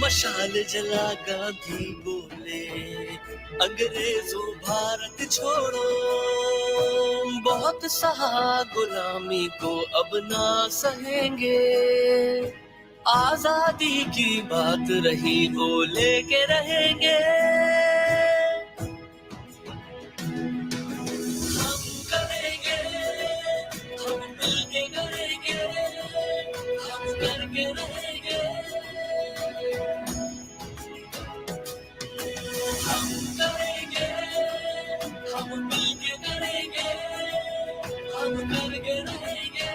मशाल जला गांधी बोले, अंग्रेजों भारत छोड़ो, बहुत सहा गुलामी को अब ना सहेंगे, आजादी की बात रही वो लेके रहेंगे। हम करेंगे, हम मिलके करेंगे, हम करके रहेंगे। हम करेंगे, हम मिलके करेंगे, हम करके रहेंगे।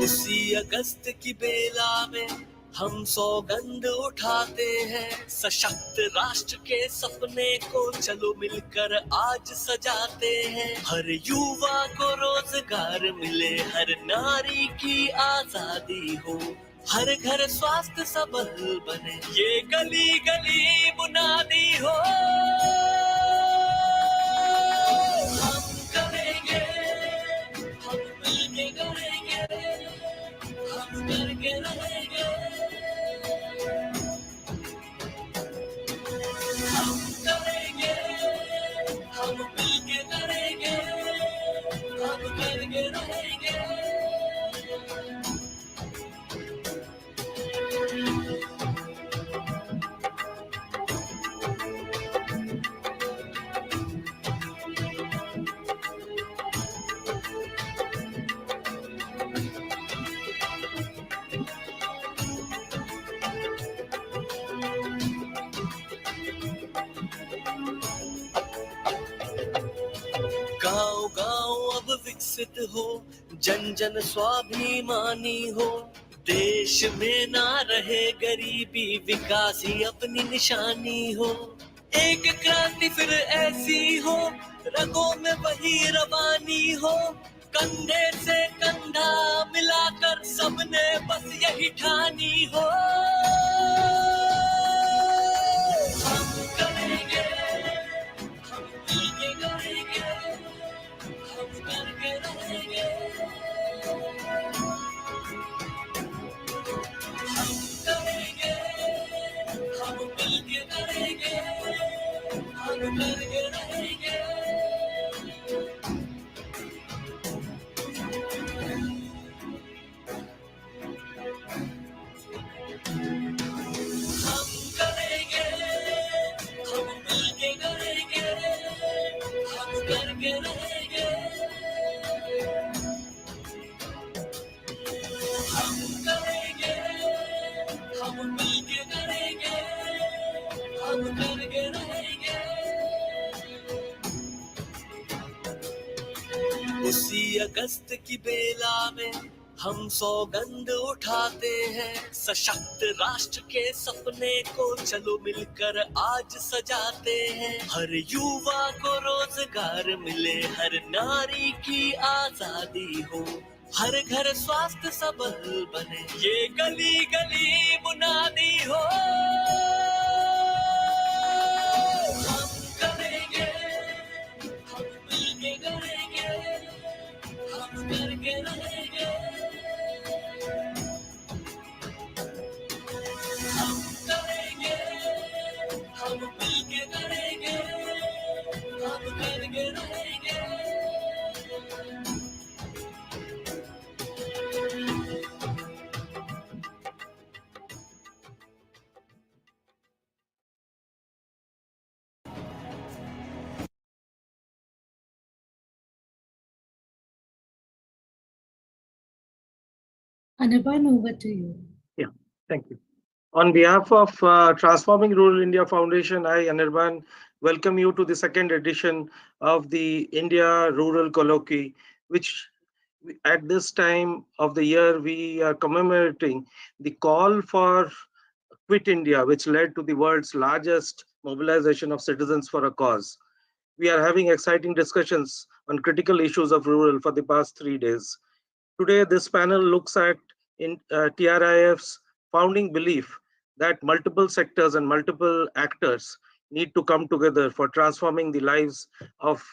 उसी अगस्त की बेला में हम सौगंध उठाते हैं, सशक्त राष्ट्र के सपने को चलो मिलकर आज सजाते हैं। हर युवा को रोजगार मिले, हर नारी की आजादी हो, हर घर स्वास्थ्य सबल बने, ये गली गली बुनियादी हो। हम करेंगे, हम मिलके करेंगे, हम करके रहेंगे। हम करेंगे, हम मिलके करेंगे, हम करके रहेंगे। गांव गांव अब विकसित हो, जन जन स्वाभिमानी हो, देश में ना रहे गरीबी, विकास ही अपनी निशानी हो। एक क्रांति फिर ऐसी हो, रगों में वही रवानी हो, कंधे से कंधा मिलाकर सबने बस यही ठानी हो। हम करेंगे, हम मिलके करेंगे, हम करके रहेंगे। हम करेंगे, हम मिलके करेंगे, हम करके रहेंगे। हम करेंगे, हम मिलके करेंगे, हम करके रहेंगे। हम करेंगे, हम मिलके करेंगे, हम करके रहेंगे। उसी अगस्त की बेला में हम सौगंध उठाते हैं, सशक्त राष्ट्र के सपने को चलो मिलकर आज सजाते हैं। हर युवा को रोजगार मिले, हर नारी की आजादी हो, हर घर स्वास्थ्य सबल बने, ये गली गली बुनियादी हो। हम करेंगे, हम मिलके करेंगे, हम करके रहेंगे। हम करेंगे, हम मिलके करेंगे, हम करके रहेंगे। Anirban, over to you. Yeah, thank you. On behalf of Transforming Rural India Foundation, I, Anirban, welcome you to the second edition of the India Rural Colloquy, which at this time of the year we are commemorating the call for Quit India, which led to the world's largest mobilization of citizens for a cause. We are having exciting discussions on critical issues of rural for the past 3 days. Today, this panel looks at TRIF's founding belief that multiple sectors and multiple actors need to come together for transforming the lives of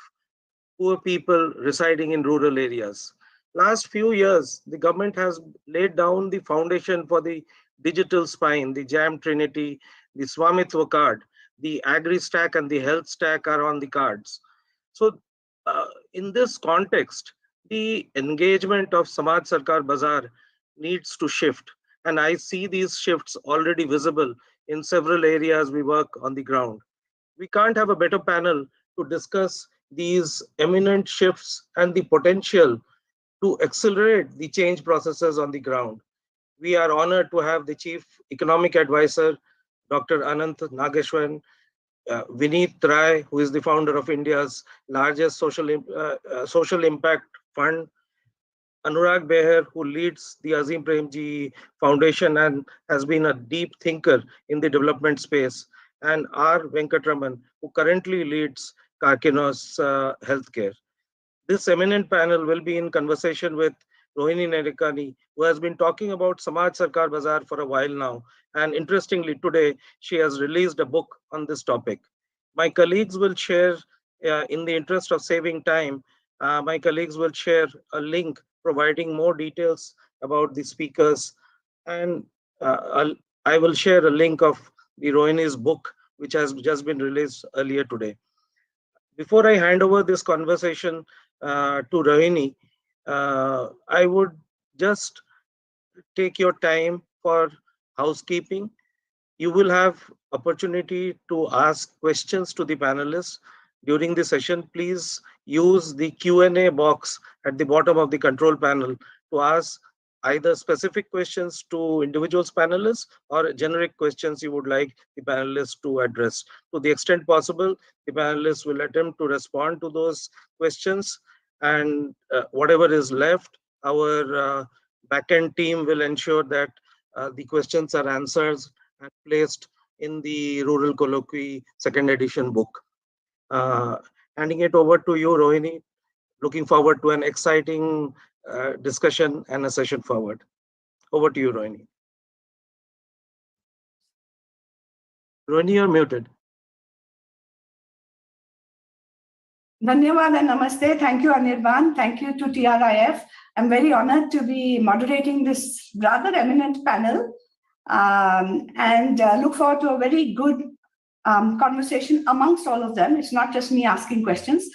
poor people residing in rural areas. Last few years, the government has laid down the foundation for the digital spine, the JAM Trinity, the Swamitwa card, the agri stack and the health stack are on the cards. So, in this context, the engagement of Samaj Sarkar Bazaar needs to shift. And I see these shifts already visible in several areas we work on the ground. We can't have a better panel to discuss these eminent shifts and the potential to accelerate the change processes on the ground. We are honored to have the Chief Economic Advisor, Dr. Anant Nageshwaran, Vineet Rai, who is the founder of India's largest social impact fund, Anurag Beher, who leads the Azim Premji Foundation and has been a deep thinker in the development space, and R. Venkatraman, who currently leads Karkinos Healthcare. This eminent panel will be in conversation with Rohini Nerikani, who has been talking about Samaj Sarkar Bazaar for a while now. And interestingly, today she has released a book on this topic. My colleagues will share, in the interest of saving time, my colleagues will share a link providing more details about the speakers. And I will share a link of the Rohini's book, which has just been released earlier today. Before I hand over this conversation to Rohini, I would just take your time for housekeeping. You will have opportunity to ask questions to the panelists during the session. Please use the Q&A box at the bottom of the control panel to ask either specific questions to individuals panelists or generic questions you would like the panelists to address. To the extent possible, the panelists will attempt to respond to those questions, and whatever is left, our backend team will ensure that the questions are answered and placed in the Rural Colloquy second edition book. Uh, Handing it over to you, Rohini. Looking forward to an exciting discussion and a session forward. Over to you, Rohini. Rohini, you're muted. Dhanyawad and Namaste. Thank you, Anirban. Thank you to TRIF. I'm very honored to be moderating this rather eminent panel and look forward to a very good conversation amongst all of them. It's not just me asking questions.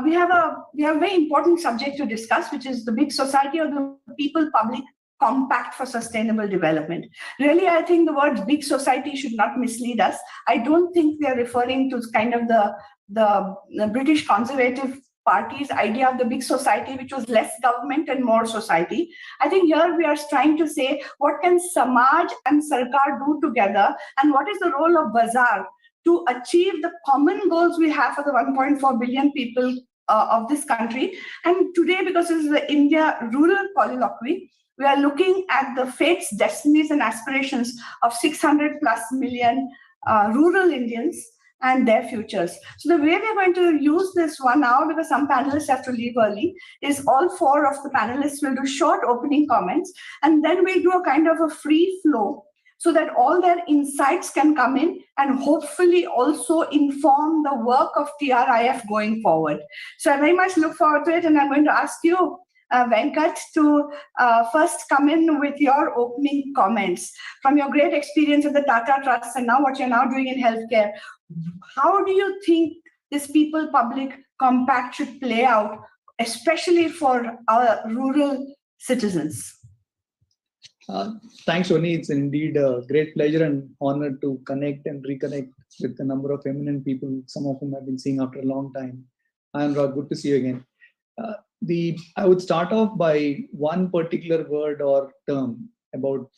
We have a very important subject to discuss, which is the big society or the people public compact for sustainable development. Really, I think the word big society should not mislead us. I don't think we are referring to kind of the British Conservative Party's idea of the big society, which was less government and more society. I think here we are trying to say, what can Samaj and Sarkar do together, and what is the role of Bazaar to achieve the common goals we have for the 1.4 billion people of this country. And today, because this is the India Rural Colloquy, we are looking at the fates, destinies, and aspirations of 600 plus million rural Indians and their futures. So the way we're going to use this 1 hour, because some panelists have to leave early, is all 4 of the panelists will do short opening comments, and then we'll do a kind of a free flow so that all their insights can come in and hopefully also inform the work of TRIF going forward. So I very much look forward to it, and I'm going to ask you, Venkat, to first come in with your opening comments. From your great experience at the Tata Trust and now what you're now doing in healthcare, how do you think this people-public compact should play out, especially for our rural citizens? Thanks, Oni. It's indeed a great pleasure and honor to connect and reconnect with a number of eminent people, some of whom I've been seeing after a long time. And good to see you again. I would start off by one particular word or term about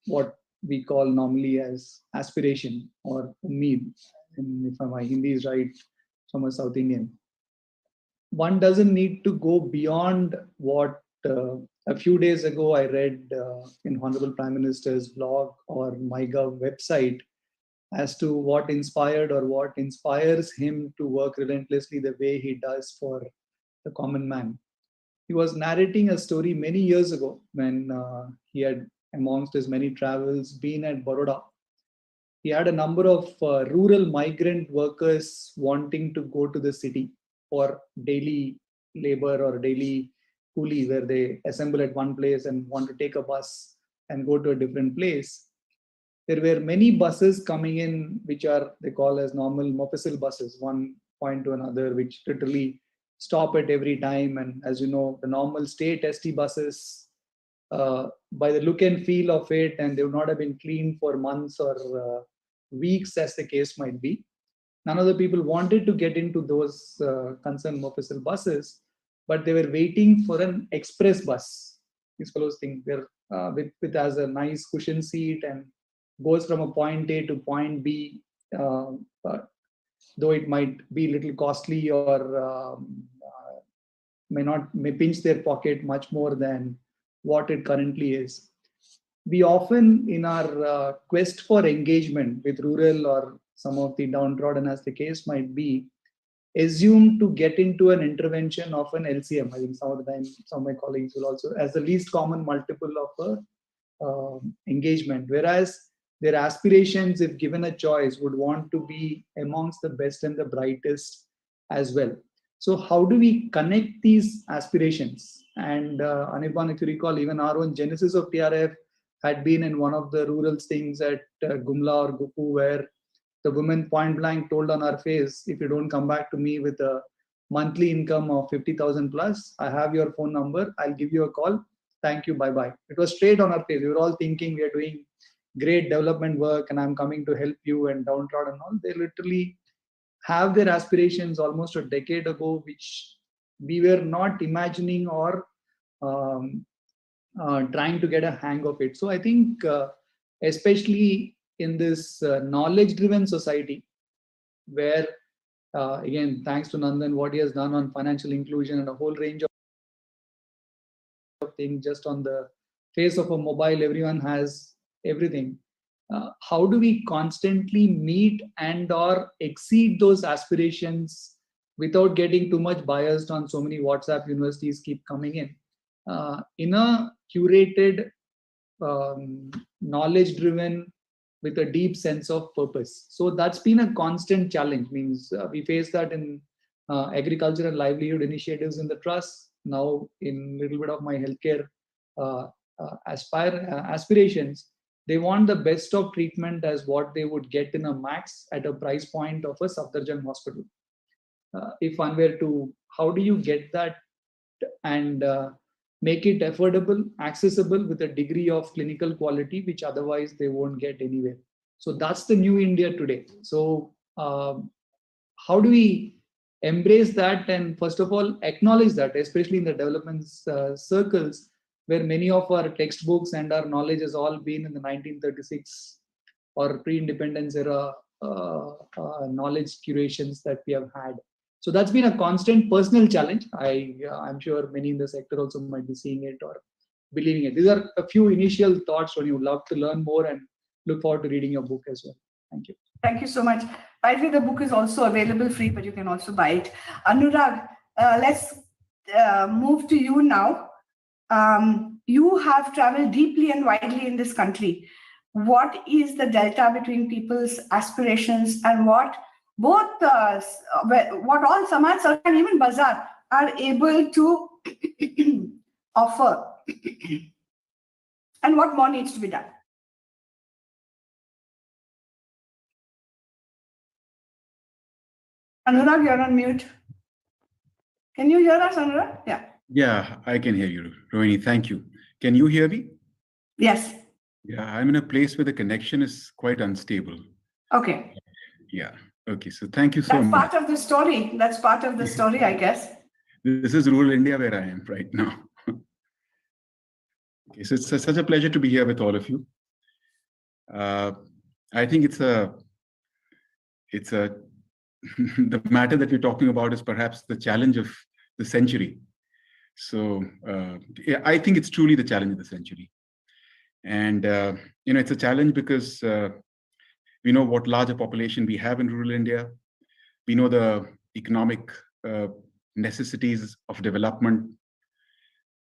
what we call normally as aspiration or ummeed. And if my Hindi is right, from a South Indian. One doesn't need to go beyond what a few days ago I read in Honorable Prime Minister's blog or MyGov website as to what inspired or what inspires him to work relentlessly the way he does for the common man. He was narrating a story many years ago when he had, amongst his many travels, been at Baroda. He had a number of rural migrant workers wanting to go to the city for daily labor or daily coolie where they assemble at one place and want to take a bus and go to a different place. There were many buses coming in, which are they call as normal Moffisil buses, one point to another, which literally stop at every time. And as you know, the normal state ST buses, by the look and feel of it, and they would not have been cleaned for months or weeks, as the case might be. None of the people wanted to get into those concerned Moffisil buses, but they were waiting for an express bus. These fellows think they're with has a nice cushion seat and goes from a point A to point B, though it might be a little costly or may pinch their pocket much more than what it currently is. We often, in our quest for engagement with rural or some of the downtrodden, as the case might be, assume to get into an intervention of an LCM. I think some of the time, some of my colleagues will also, as the least common multiple of a engagement, whereas their aspirations, if given a choice, would want to be amongst the best and the brightest as well. So how do we connect these aspirations? And Anirban, if you recall, even our own genesis of TRF had been in one of the rural things at Gumla or Gupu, where the woman point blank told on our face, if you don't come back to me with a monthly income of 50,000 plus, I have your phone number, I'll give you a call. Thank you, bye-bye. It was straight on our face. We were all thinking we are doing great development work and I'm coming to help you and downtrodden and all. They literally have their aspirations almost a decade ago, which we were not imagining or trying to get a hang of it. So I think especially in this knowledge-driven society, where again, thanks to Nandan, what he has done on financial inclusion and a whole range of things, just on the face of a mobile, everyone has everything. How do we constantly meet and or exceed those aspirations without getting too much biased on so many WhatsApp universities keep coming in a curated, knowledge-driven, with a deep sense of purpose? So that's been a constant challenge. Means we face that in agriculture and livelihood initiatives in the trust. Now in a little bit of my healthcare aspirations, they want the best of treatment as what they would get in a max at a price point of a Safdarjung hospital. If one were to, how do you get that and make it affordable, accessible with a degree of clinical quality, which otherwise they won't get anywhere? So that's the new India today. So how do we embrace that and first of all acknowledge that, especially in the development circles, where many of our textbooks and our knowledge has all been in the 1936 or pre-independence era knowledge curations that we have had. So that's been a constant personal challenge. I'm sure many in the sector also might be seeing it or believing it. These are a few initial thoughts when you would love to learn more, and look forward to reading your book as well. Thank you. Thank you so much. By the way, the book is also available free, but you can also buy it. Anurag, let's move to you now. You have traveled deeply and widely in this country. What is the delta between people's aspirations and what both what all Samaj Sarkar and even Bazaar are able to offer, and what more needs to be done? Anurag, you're on mute. Can you hear us, Anurag? Yeah. Yeah, I can hear you, Rohini. Thank you. Can you hear me? Yes. Yeah, I'm in a place where the connection is quite unstable. Okay. Yeah. Okay. So thank you so much. That's part of the story. That's part of the story, I guess. This is rural India where I am right now. Okay. So it's such a pleasure to be here with all of you. I think it's a the matter that we're talking about is perhaps the challenge of the century. So yeah, I think it's truly the challenge of the century. And, it's a challenge because we know what larger population we have in rural India. We know the economic necessities of development.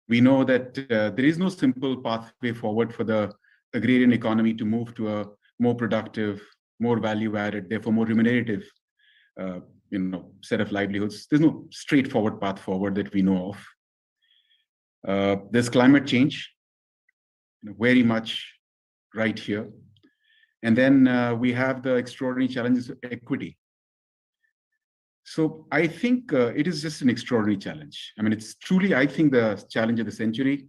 We know that there is no simple pathway forward for the agrarian economy to move to a more productive, more value-added, therefore more remunerative, set of livelihoods. There's no straightforward path forward that we know of. There's climate change, very much right here. And then we have the extraordinary challenges of equity. So I think it is just an extraordinary challenge. I mean, it's truly, I think, the challenge of the century.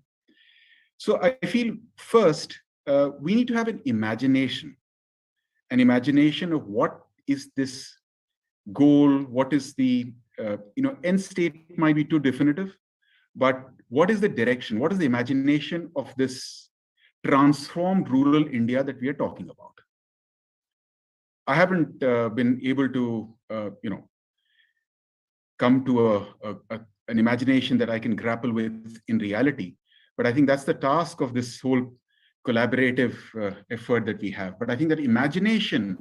So I feel first, we need to have an imagination of what is this goal, what is the, end state might be too definitive, but what is the direction? What is the imagination of this transformed rural India that we are talking about? I haven't been able to, come to an imagination that I can grapple with in reality. But I think that's the task of this whole collaborative effort that we have. But I think that imagination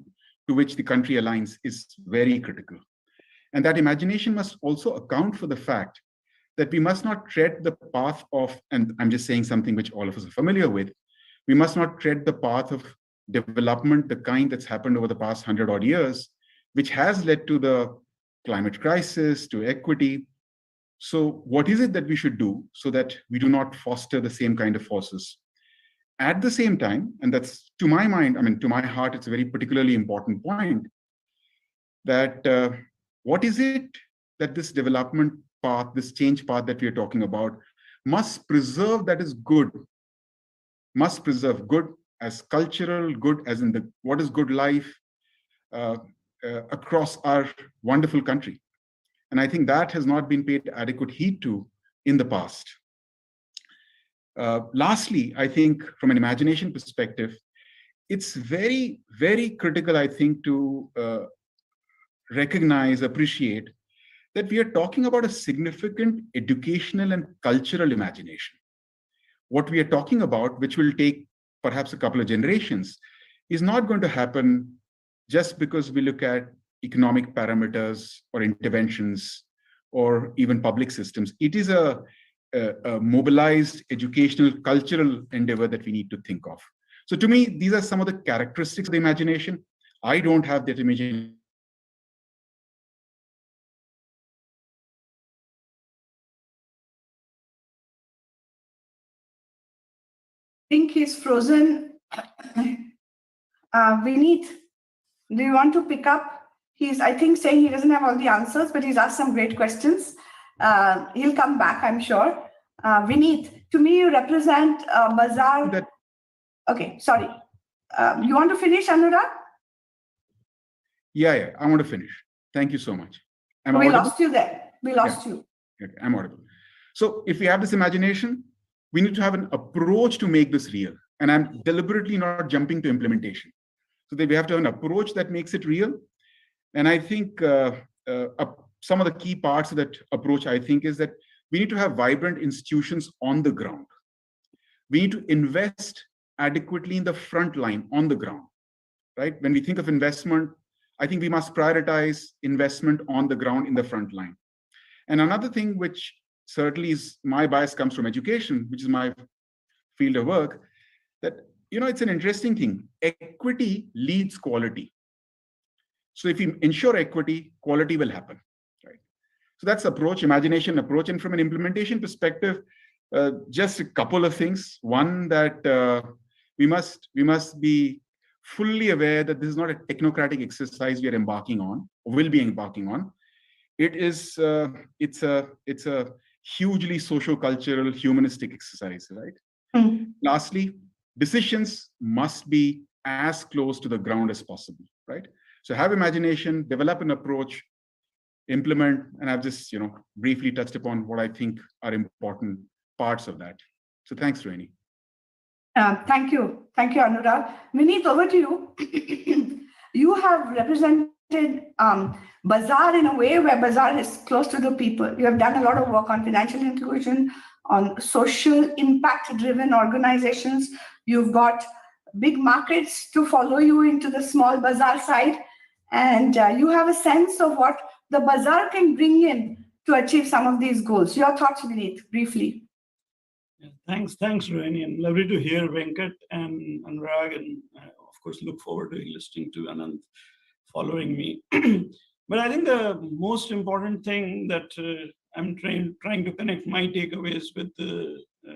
to which the country aligns is very critical. And that imagination must also account for the fact that we must not tread the path of, and I'm just saying something which all of us are familiar with, we must not tread the path of development, the kind that's happened over the past 100 odd years, which has led to the climate crisis, to equity. So what is it that we should do so that we do not foster the same kind of forces? At the same time, and that's to my mind, I mean, to my heart, it's a very particularly important point, that what is it that this development path, this change path that we are talking about, must preserve that is good, must preserve good as cultural, good as in the what is good life across our wonderful country. And I think that has not been paid adequate heed to in the past. Lastly, I think from an imagination perspective, it's very, very critical, I think, to recognize, appreciate that we are talking about a significant educational and cultural imagination. What we are talking about, which will take perhaps a couple of generations, is not going to happen just because we look at economic parameters or interventions or even public systems. It is a mobilized educational, cultural endeavor that we need to think of. So to me, these are some of the characteristics of the imagination. I don't have that imagination. I think he's frozen. Vineet, do you want to pick up? He's, I think, saying he doesn't have all the answers, but he's asked some great questions. He'll come back, I'm sure. Vineet, to me, you represent Bazaar. Okay, sorry. You want to finish, Anurag? Yeah, I want to finish. Thank you so much. We lost you there. We lost you. Okay, I'm audible. So if we have this imagination, we need to have an approach to make this real. And I'm deliberately not jumping to implementation. So that we have to have an approach that makes it real. And I think some of the key parts of that approach, I think, is that we need to have vibrant institutions on the ground. We need to invest adequately in the front line, on the ground, right? When we think of investment, I think we must prioritize investment on the ground in the front line. And another thing which certainly is my bias comes from education, which is my field of work, that, it's an interesting thing. Equity leads quality. So if we ensure equity, quality will happen, right? So that's approach, imagination approach. And from an implementation perspective, just a couple of things. One, that we must be fully aware that this is not a technocratic exercise we are embarking on, or will be embarking on. It's a hugely socio-cultural, humanistic exercise, right? Mm. Lastly, decisions must be as close to the ground as possible, right? So have imagination, develop an approach, implement, and I've just briefly touched upon what I think are important parts of that. So thanks, Rohini. Thank you, Anurag. Vineet, over to you. You have represented Bazaar in a way where Bazaar is close to the people. You have done a lot of work on financial inclusion, on social impact-driven organizations. You've got big markets to follow you into the small Bazaar side. And you have a sense of what the Bazaar can bring in to achieve some of these goals. Your thoughts, Vineet, briefly. Yeah, thanks, Rohini, and lovely to hear Venkat and Anurag, and of course look forward to listening to Anand following me. But I think the most important thing that I'm trying to connect my takeaways with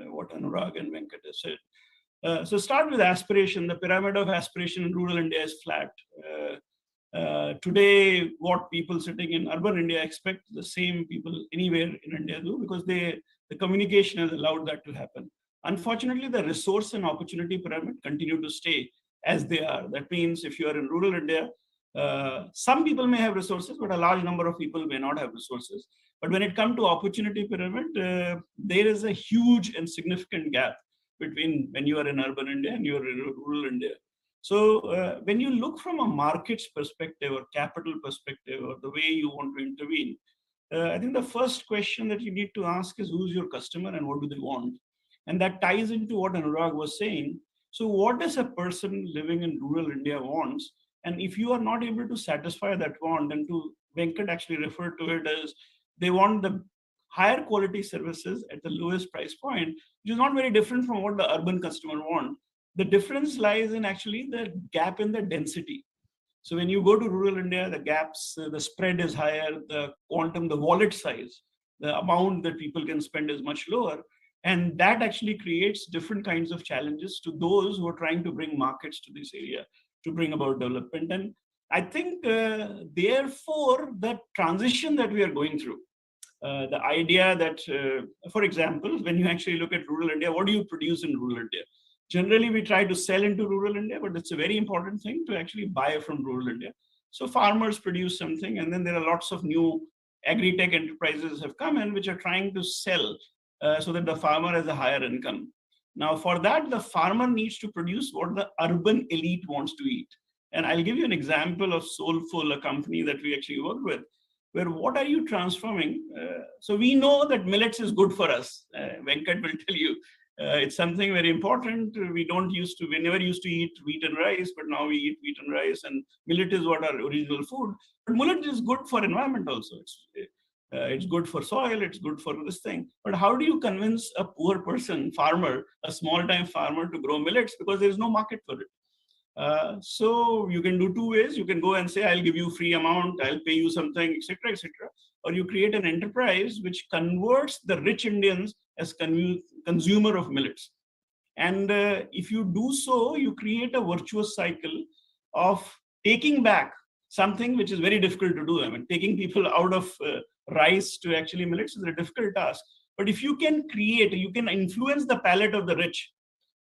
what Anurag and Venkat has said. So start with aspiration. The pyramid of aspiration in rural India is flat. Today, what people sitting in urban India expect, the same people anywhere in India do, because the communication has allowed that to happen. Unfortunately, the resource and opportunity pyramid continue to stay as they are. That means if you are in rural India, some people may have resources, but a large number of people may not have resources. But when it comes to opportunity pyramid, there is a huge and significant gap between when you are in urban India and you are in rural India. So when you look from a market's perspective or capital perspective or the way you want to intervene, I think the first question that you need to ask is who's your customer and what do they want? And that ties into what Anurag was saying. So what does a person living in rural India wants? And if you are not able to satisfy that want, and to Venkat actually referred to it as they want the higher quality services at the lowest price point, which is not very different from what the urban customer wants. The difference lies in actually the gap in the density. So when you go to rural India, the gaps, the spread is higher, the quantum, the wallet size, the amount that people can spend is much lower. And that actually creates different kinds of challenges to those who are trying to bring markets to this area, to bring about development. And I think, therefore, the transition that we are going through, the idea that, for example, when you actually look at rural India, what do you produce in rural India? Generally, we try to sell into rural India, but it's a very important thing to actually buy from rural India. So farmers produce something, and then there are lots of new agri-tech enterprises have come in, which are trying to sell so that the farmer has a higher income. Now, for that, the farmer needs to produce what the urban elite wants to eat. And I'll give you an example of Soulful, a company that we actually work with, where what are you transforming? So we know that millets is good for us. Venkat will tell you. It's something very important. We never used to eat wheat and rice, but now we eat wheat and rice, and millet is what our original food. But millet is good for environment also. It's good for soil, it's good for this thing. But how do you convince a poor person, farmer, a small-time farmer to grow millets? Because there is no market for it. So you can do two ways. You can go and say, I'll give you free amount, I'll pay you something, etc., etc. Or you create an enterprise which converts the rich Indians as consumer of millets. And if you do so, you create a virtuous cycle of taking back something which is very difficult to do. I mean, taking people out of rice to actually millets is a difficult task. But if you can you can influence the palate of the rich,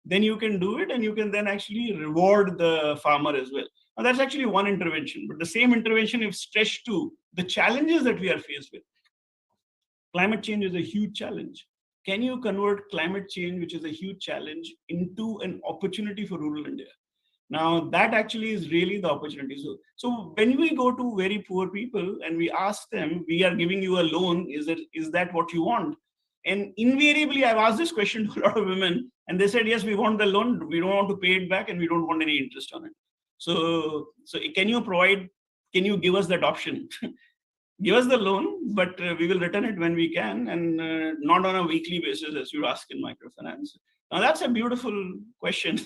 then you can do it, and you can then actually reward the farmer as well. Now, that's actually one intervention, but the same intervention if stretched to the challenges that we are faced with. Climate change is a huge challenge. Can you convert climate change, which is a huge challenge, into an opportunity for rural India? Now, that actually is really the opportunity. So when we go to very poor people and we ask them, we are giving you a loan, is that what you want? And invariably, I've asked this question to a lot of women, and they said, yes, we want the loan, we don't want to pay it back, and we don't want any interest on it. So can you give us that option? Give us the loan, but we will return it when we can, and not on a weekly basis, as you ask in microfinance. Now, that's a beautiful question.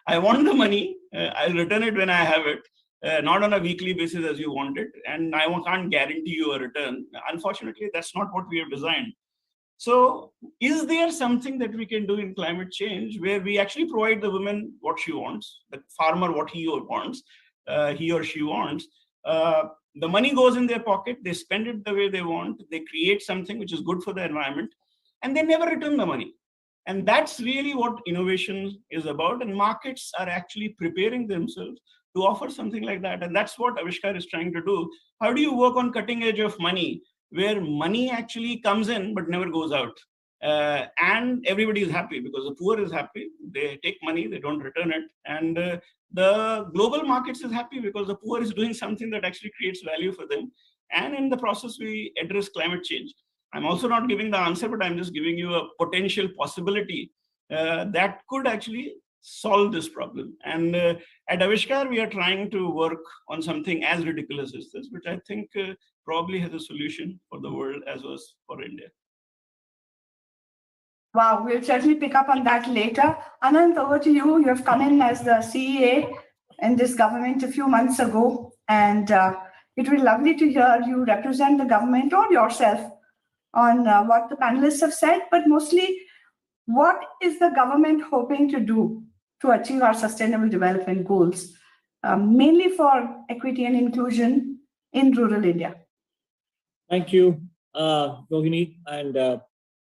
I want the money, I'll return it when I have it, not on a weekly basis as you want it, and I can't guarantee you a return. Unfortunately, that's not what we have designed. So is there something that we can do in climate change where we actually provide the woman what she wants, the farmer what he or she wants, the money goes in their pocket, they spend it the way they want, they create something which is good for the environment, and they never return the money. And that's really what innovation is about. And markets are actually preparing themselves to offer something like that. And that's what Avishkar is trying to do. How do you work on cutting edge of money, where money actually comes in but never goes out? And everybody is happy because the poor is happy. They take money, they don't return it. And the global markets is happy because the poor is doing something that actually creates value for them. And in the process, we address climate change. I'm also not giving the answer, but I'm just giving you a potential possibility that could actually solve this problem. And at Avishkar, we are trying to work on something as ridiculous as this, which I think probably has a solution for the world as well as for India. Wow, we'll certainly pick up on that later. Anand, over to you. You have come in as the CEA in this government a few months ago, and it would be lovely to hear you represent the government or yourself on what the panelists have said, but mostly what is the government hoping to do to achieve our sustainable development goals, mainly for equity and inclusion in rural India. Thank you, Rohini, and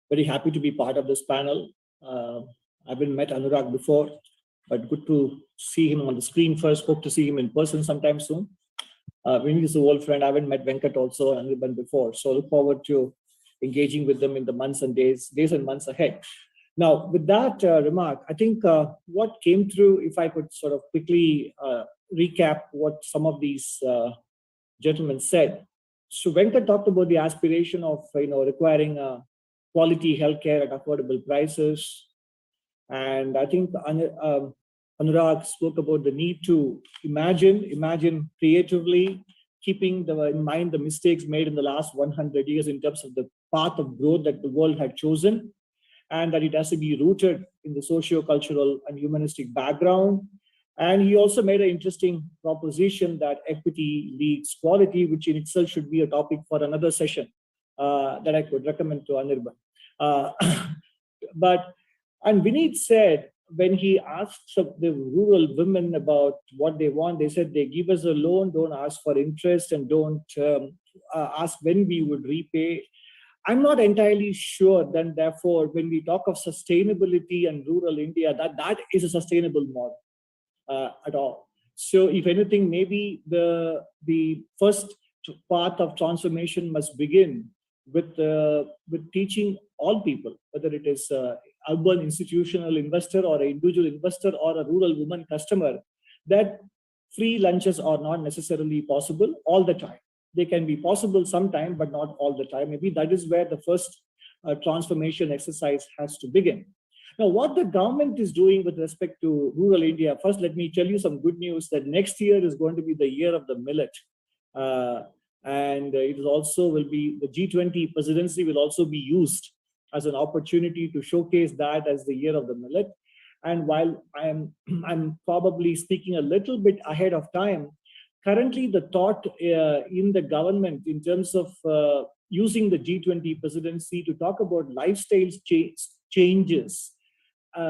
very happy to be part of this panel. I haven't met Anurag before, but good to see him on the screen first. Hope to see him in person sometime soon. Vinny is an old friend. I haven't met Venkat also and Anirban before, so look forward to engaging with them in the months and days and months ahead. Now, with that remark, I think what came through, if I could sort of quickly recap what some of these gentlemen said. So Venkat talked about the aspiration of requiring quality healthcare at affordable prices, and I think Anurag spoke about the need to imagine creatively, keeping in mind the mistakes made in the last 100 years in terms of the path of growth that the world had chosen, and that it has to be rooted in the socio-cultural and humanistic background. And he also made an interesting proposition that equity leads quality, which in itself should be a topic for another session that I could recommend to Anirban. And Vineet said, when he asked the rural women about what they want, they said, they give us a loan, don't ask for interest, and don't ask when we would repay. I'm not entirely sure then, therefore, when we talk of sustainability and rural India, that is a sustainable model at all. So if anything, maybe the first path of transformation must begin with teaching all people, whether it is urban institutional investor or an individual investor or a rural woman customer, that free lunches are not necessarily possible all the time. They can be possible sometime, but not all the time. Maybe that is where the first transformation exercise has to begin. Now, what the government is doing with respect to rural India, first, let me tell you some good news that next year is going to be the year of the millet. And it is also will be the G20 presidency will also be used as an opportunity to showcase that as the year of the millet. And while I'm probably speaking a little bit ahead of time, currently the thought in the government in terms of using the G20 presidency to talk about lifestyle changes,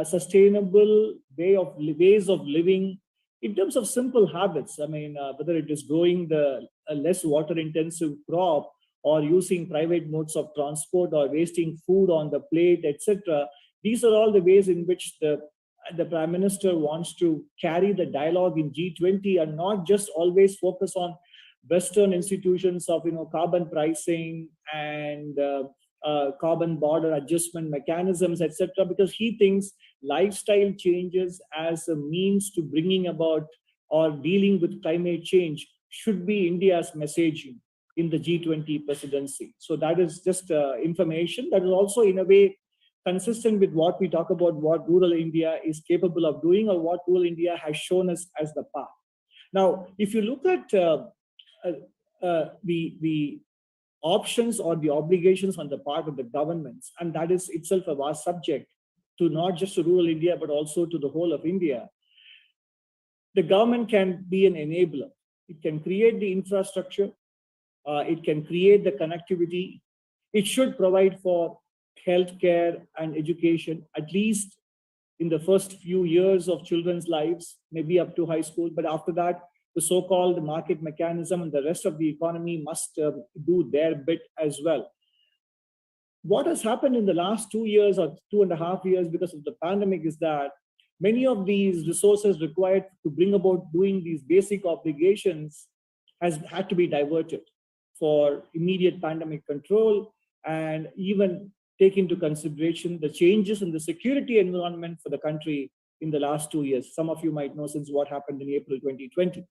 sustainable ways of living in terms of simple habits. I mean, whether it is growing the less water intensive crop, or using private modes of transport, or wasting food on the plate, etc. These are all the ways in which the Prime Minister wants to carry the dialogue in G20 and not just always focus on Western institutions of carbon pricing and carbon border adjustment mechanisms, etc. Because he thinks lifestyle changes as a means to bringing about or dealing with climate change should be India's messaging in the G20 presidency. So that is just information that is also in a way consistent with what we talk about, what rural India is capable of doing, or what rural India has shown us as the path. Now, if you look at the options or the obligations on the part of the governments, and that is itself a vast subject to not just to rural India, but also to the whole of India, the government can be an enabler. It can create the infrastructure. It can create the connectivity. It should provide for healthcare and education, at least in the first few years of children's lives, maybe up to high school. But after that, the so-called market mechanism and the rest of the economy must do their bit as well. What has happened in the last 2 years or 2.5 years because of the pandemic is that many of these resources required to bring about doing these basic obligations has had to be diverted for immediate pandemic control, and even take into consideration the changes in the security environment for the country in the last 2 years. Some of you might know since what happened in April 2020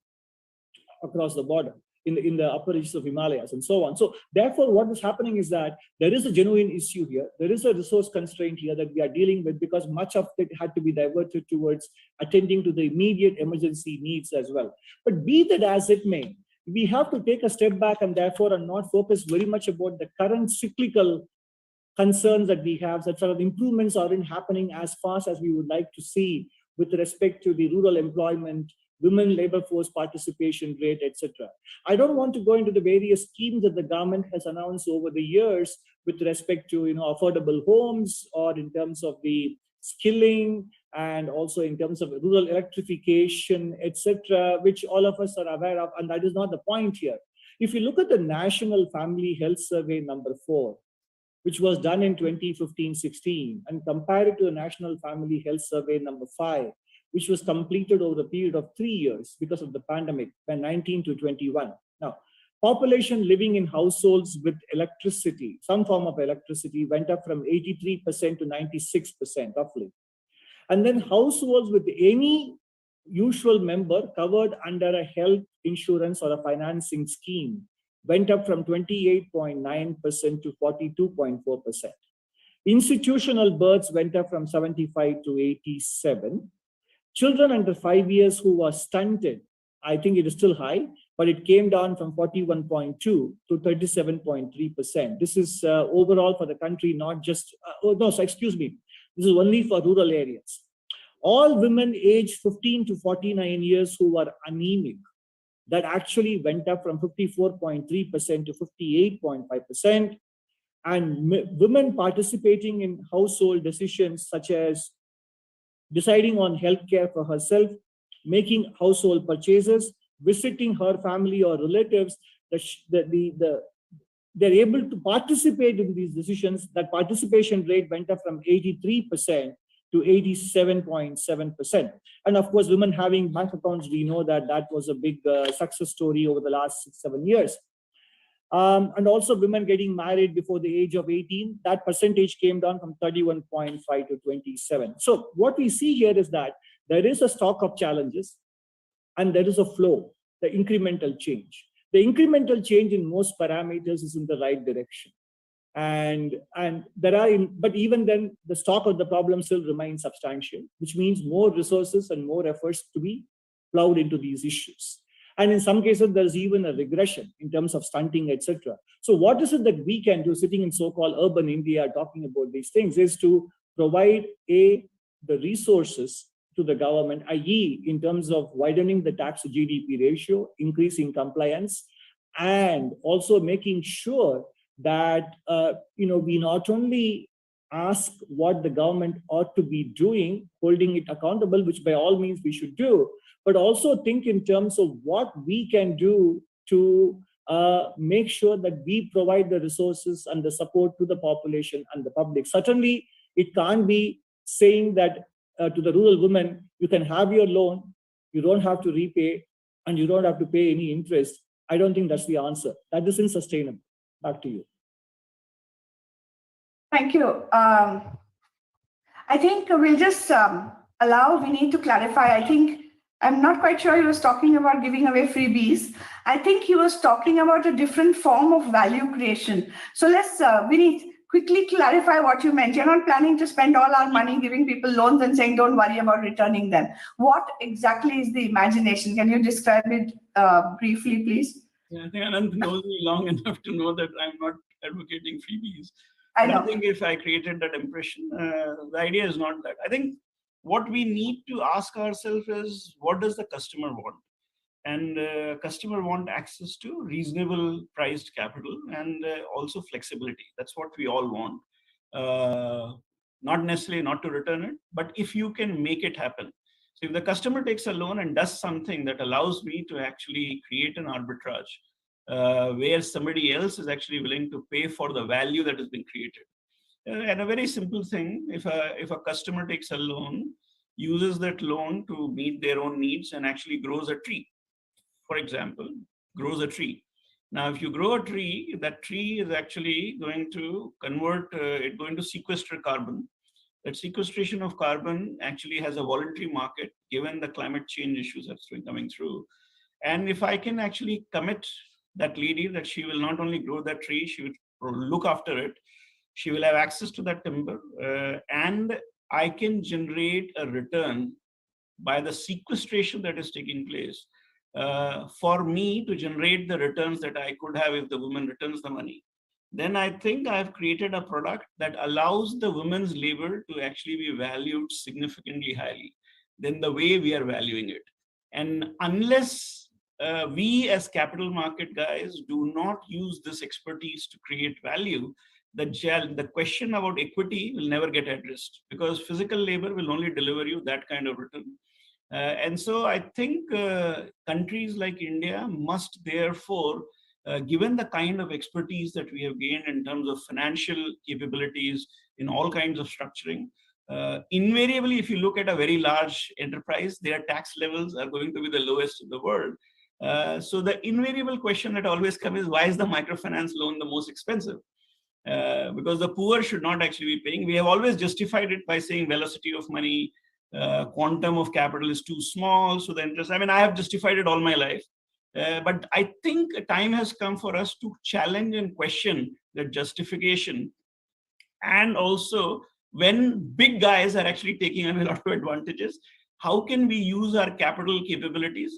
across the border in the upper reaches of Himalayas and so on. So therefore, what is happening is that there is a genuine issue here. There is a resource constraint here that we are dealing with because much of it had to be diverted towards attending to the immediate emergency needs as well. But be that as it may, we have to take a step back and therefore are not focus very much about the current cyclical concerns that we have, that sort of improvements aren't happening as fast as we would like to see with respect to the rural employment women labor force participation rate, etc. I don't want to go into the various schemes that the government has announced over the years with respect to affordable homes, or in terms of the skilling, and also in terms of rural electrification, etc., which all of us are aware of, and that is not the point here. If you look at the National Family Health Survey number 4, which was done in 2015-16, and compare it to the National Family Health Survey number 5, which was completed over a period of 3 years because of the pandemic, from 19 to 21. Now, population living in households with electricity, some form of electricity, went up from 83% to 96%, roughly. And then households with any usual member covered under a health insurance or a financing scheme went up from 28.9% to 42.4%. Institutional births went up from 75 to 87. Children under 5 years who were stunted, I think it is still high, but it came down from 41.2 to 37.3%. This is overall for the country, not just, this is only for rural areas. All women aged 15 to 49 years who were anemic, that actually went up from 54.3% to 58.5%. And women participating in household decisions such as deciding on healthcare for herself, making household purchases, visiting her family or relatives, they're able to participate in these decisions. That participation rate went up from 83% to 87.7%. And of course, women having bank accounts, we know that that was a big success story over the last 6-7 years. And also women getting married before the age of 18, that percentage came down from 31.5 to 27. So what we see here is that there is a stock of challenges and there is a flow, the incremental change. The incremental change in most parameters is in the right direction. And there are, but even then, the stock of the problem still remains substantial, which means more resources and more efforts to be plowed into these issues. And in some cases, there's even a regression in terms of stunting, etc. So what is it that we can do, sitting in so-called urban India talking about these things, is to provide the resources to the government, i.e. in terms of widening the tax to GDP ratio, increasing compliance, and also making sure that we not only ask what the government ought to be doing, holding it accountable, which by all means we should do, but also think in terms of what we can do to make sure that we provide the resources and the support to the population and the public. Certainly, it can't be saying that to the rural women, you can have your loan, you don't have to repay, and you don't have to pay any interest. I don't think that's the answer. That is unsustainable. Back to you. Thank you. I think we'll just allow Vinny to clarify. I think I'm not quite sure he was talking about giving away freebies. I think he was talking about a different form of value creation. So let's, Vinny, quickly clarify what you meant. You're not planning to spend all our money giving people loans and saying, don't worry about returning them. What exactly is the imagination? Can you describe it briefly, please? Yeah, I think Anand knows me long enough to know that I'm not advocating freebies. I think if I created that impression, the idea is not that. I think what we need to ask ourselves is, what does the customer want? And customer want access to reasonable priced capital and also flexibility. That's what we all want. Not necessarily not to return it, but if you can make it happen. So if the customer takes a loan and does something that allows me to actually create an arbitrage, where somebody else is actually willing to pay for the value that has been created. And a very simple thing, if a customer takes a loan, uses that loan to meet their own needs and actually grows a tree, for example, grows a tree. Now, if you grow a tree, that tree is actually going to convert, it's going to sequester carbon. That sequestration of carbon actually has a voluntary market, given the climate change issues that's been coming through. And if I can actually commit that lady that she will not only grow that tree, she will look after it, she will have access to that timber, and I can generate a return by the sequestration that is taking place for me to generate the returns that I could have if the woman returns the money. Then I think I've created a product that allows the women's labor to actually be valued significantly highly than the way we are valuing it. And unless we as capital market guys do not use this expertise to create value, the question about equity will never get addressed, because physical labor will only deliver you that kind of return. And so I think countries like India must therefore, given the kind of expertise that we have gained in terms of financial capabilities in all kinds of structuring, invariably, if you look at a very large enterprise, their tax levels are going to be the lowest in the world. So the invariable question that always comes is, why is the microfinance loan the most expensive? Because the poor should not actually be paying. We have always justified it by saying velocity of money, quantum of capital is too small, so the interest, I mean, I have justified it all my life. But I think time has come for us to challenge and question the justification. And also, when big guys are actually taking a lot of advantages, how can we use our capital capabilities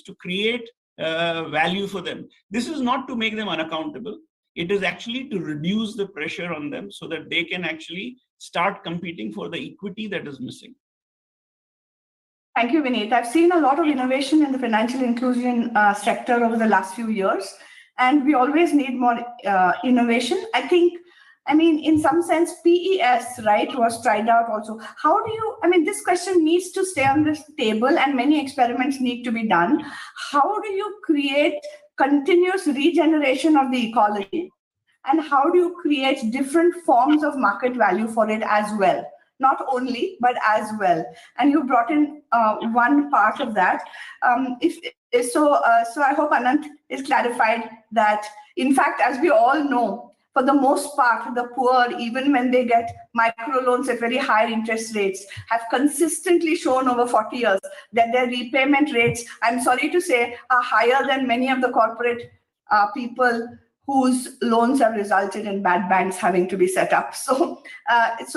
to create value for them? This is not to make them unaccountable. It is actually to reduce the pressure on them so that they can actually start competing for the equity that is missing. Thank you, Vineet. I've seen a lot of innovation in the financial inclusion sector over the last few years, and we always need more innovation. I mean, in some sense, PES, right, was tried out also. How do you, I mean, this question needs to stay on this table and many experiments need to be done. How do you create continuous regeneration of the ecology? And how do you create different forms of market value for it as well? Not only, but as well. And you brought in one part of that. So I hope Anant is clarified that, in fact, as we all know, for the most part, the poor, even when they get microloans at very high interest rates, have consistently shown over 40 years that their repayment rates, I'm sorry to say, are higher than many of the corporate people whose loans have resulted in bad banks having to be set up. So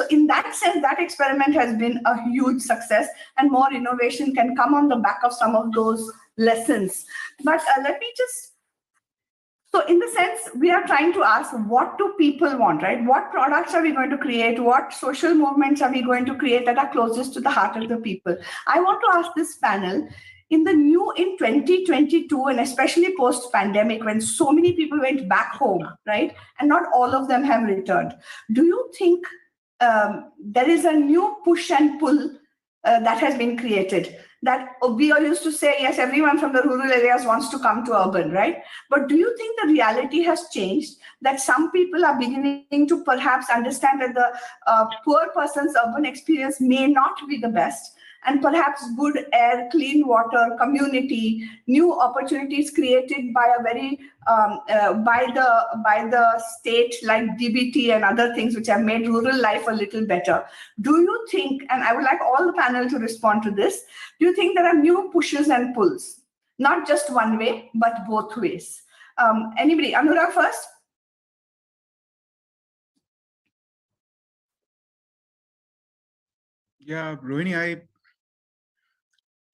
in that sense, that experiment has been a huge success, and more innovation can come on the back of some of those lessons. But let me just, so in the sense, we are trying to ask, what do people want, right? What products are we going to create? What social movements are we going to create that are closest to the heart of the people? I want to ask this panel, in 2022, and especially post-pandemic, when so many people went back home, right? And not all of them have returned. Do you think there is a new push and pull that has been created? That we all used to say, yes, everyone from the rural areas wants to come to urban, right? But do you think the reality has changed, that some people are beginning to perhaps understand that the poor person's urban experience may not be the best, and perhaps good air, clean water, community, new opportunities created by a very by the state, like DBT and other things, which have made rural life a little better? Do you think, and I would like all the panel to respond to this, do you think there are new pushes and pulls, not just one way, but both ways? Anybody? Anurag first. Yeah, Rohini,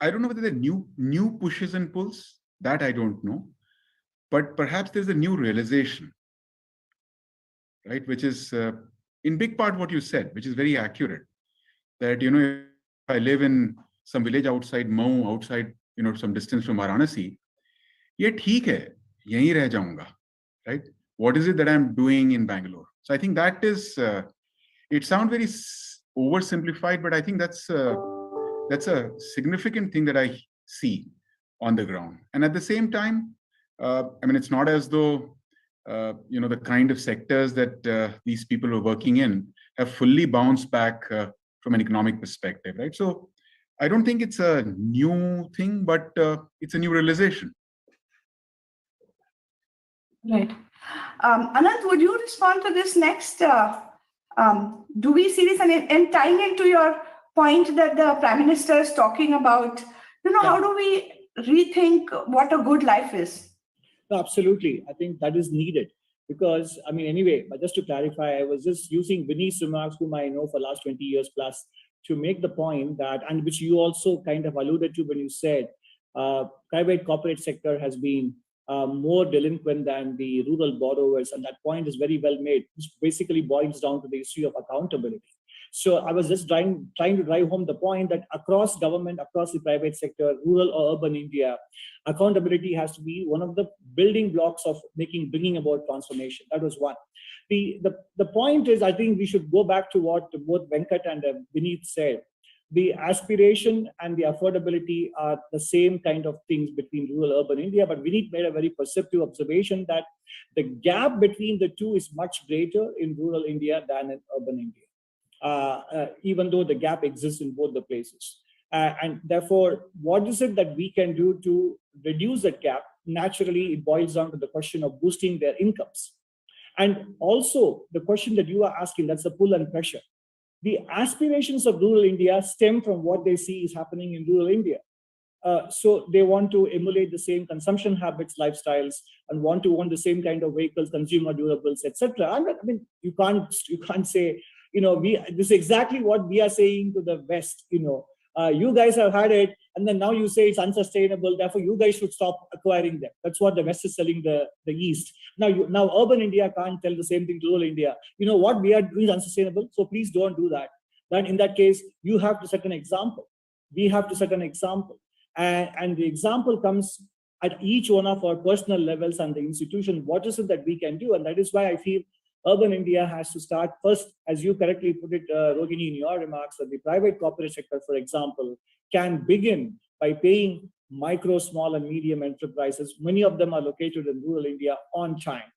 I don't know whether there are new pushes and pulls. That I don't know. But perhaps there's a new realization, right? Which is in big part what you said, which is very accurate. That, if I live in some village outside Mau, outside, some distance from Varanasi, ye theek hai, yahi reh jaunga, right? What is it that I'm doing in Bangalore? So I think that is, it sounds very oversimplified, but I think that's a significant thing that I see on the ground. And at the same time, it's not as though, the kind of sectors that these people are working in have fully bounced back from an economic perspective, right? So I don't think it's a new thing, but it's a new realization. Right. Anant, would you respond to this next? Do we see this, and tying into your point that the Prime Minister is talking about, how do we rethink what a good life is? No, absolutely. I think that is needed because, anyway, but just to clarify, I was just using Vineet's remarks, whom I know for the last 20 years plus, to make the point that, and which you also kind of alluded to when you said, private corporate sector has been more delinquent than the rural borrowers, and that point is very well made, which basically boils down to the issue of accountability. So I was just trying to drive home the point that across government, across the private sector, rural or urban India, accountability has to be one of the building blocks of bringing about transformation. That was one. The point is, I think we should go back to what both Venkat and Vineet said. The aspiration and the affordability are the same kind of things between rural urban India, but Vineet made a very perceptive observation that the gap between the two is much greater in rural India than in urban India, even though the gap exists in both the places. And therefore, what is it that we can do to reduce that gap? Naturally, it boils down to the question of boosting their incomes. And also the question that you are asking, that's the pull and pressure. The aspirations of rural India stem from what they see is happening in rural India. So they want to emulate the same consumption habits, lifestyles, and want to own the same kind of vehicles, consumer durables, etc. I mean, you can't say, this is exactly what we are saying to the West. You guys have had it, and then now you say it's unsustainable. Therefore, you guys should stop acquiring them. That's what the West is selling the East. Now urban India can't tell the same thing to rural India. What we are doing is unsustainable, so please don't do that. Then in that case, you have to set an example. We have to set an example. And the example comes at each one of our personal levels and the institution. What is it that we can do? And that is why I feel urban India has to start first, as you correctly put it, Rohini, in your remarks, that the private corporate sector, for example, can begin by paying micro, small, and medium enterprises. Many of them are located in rural India on time.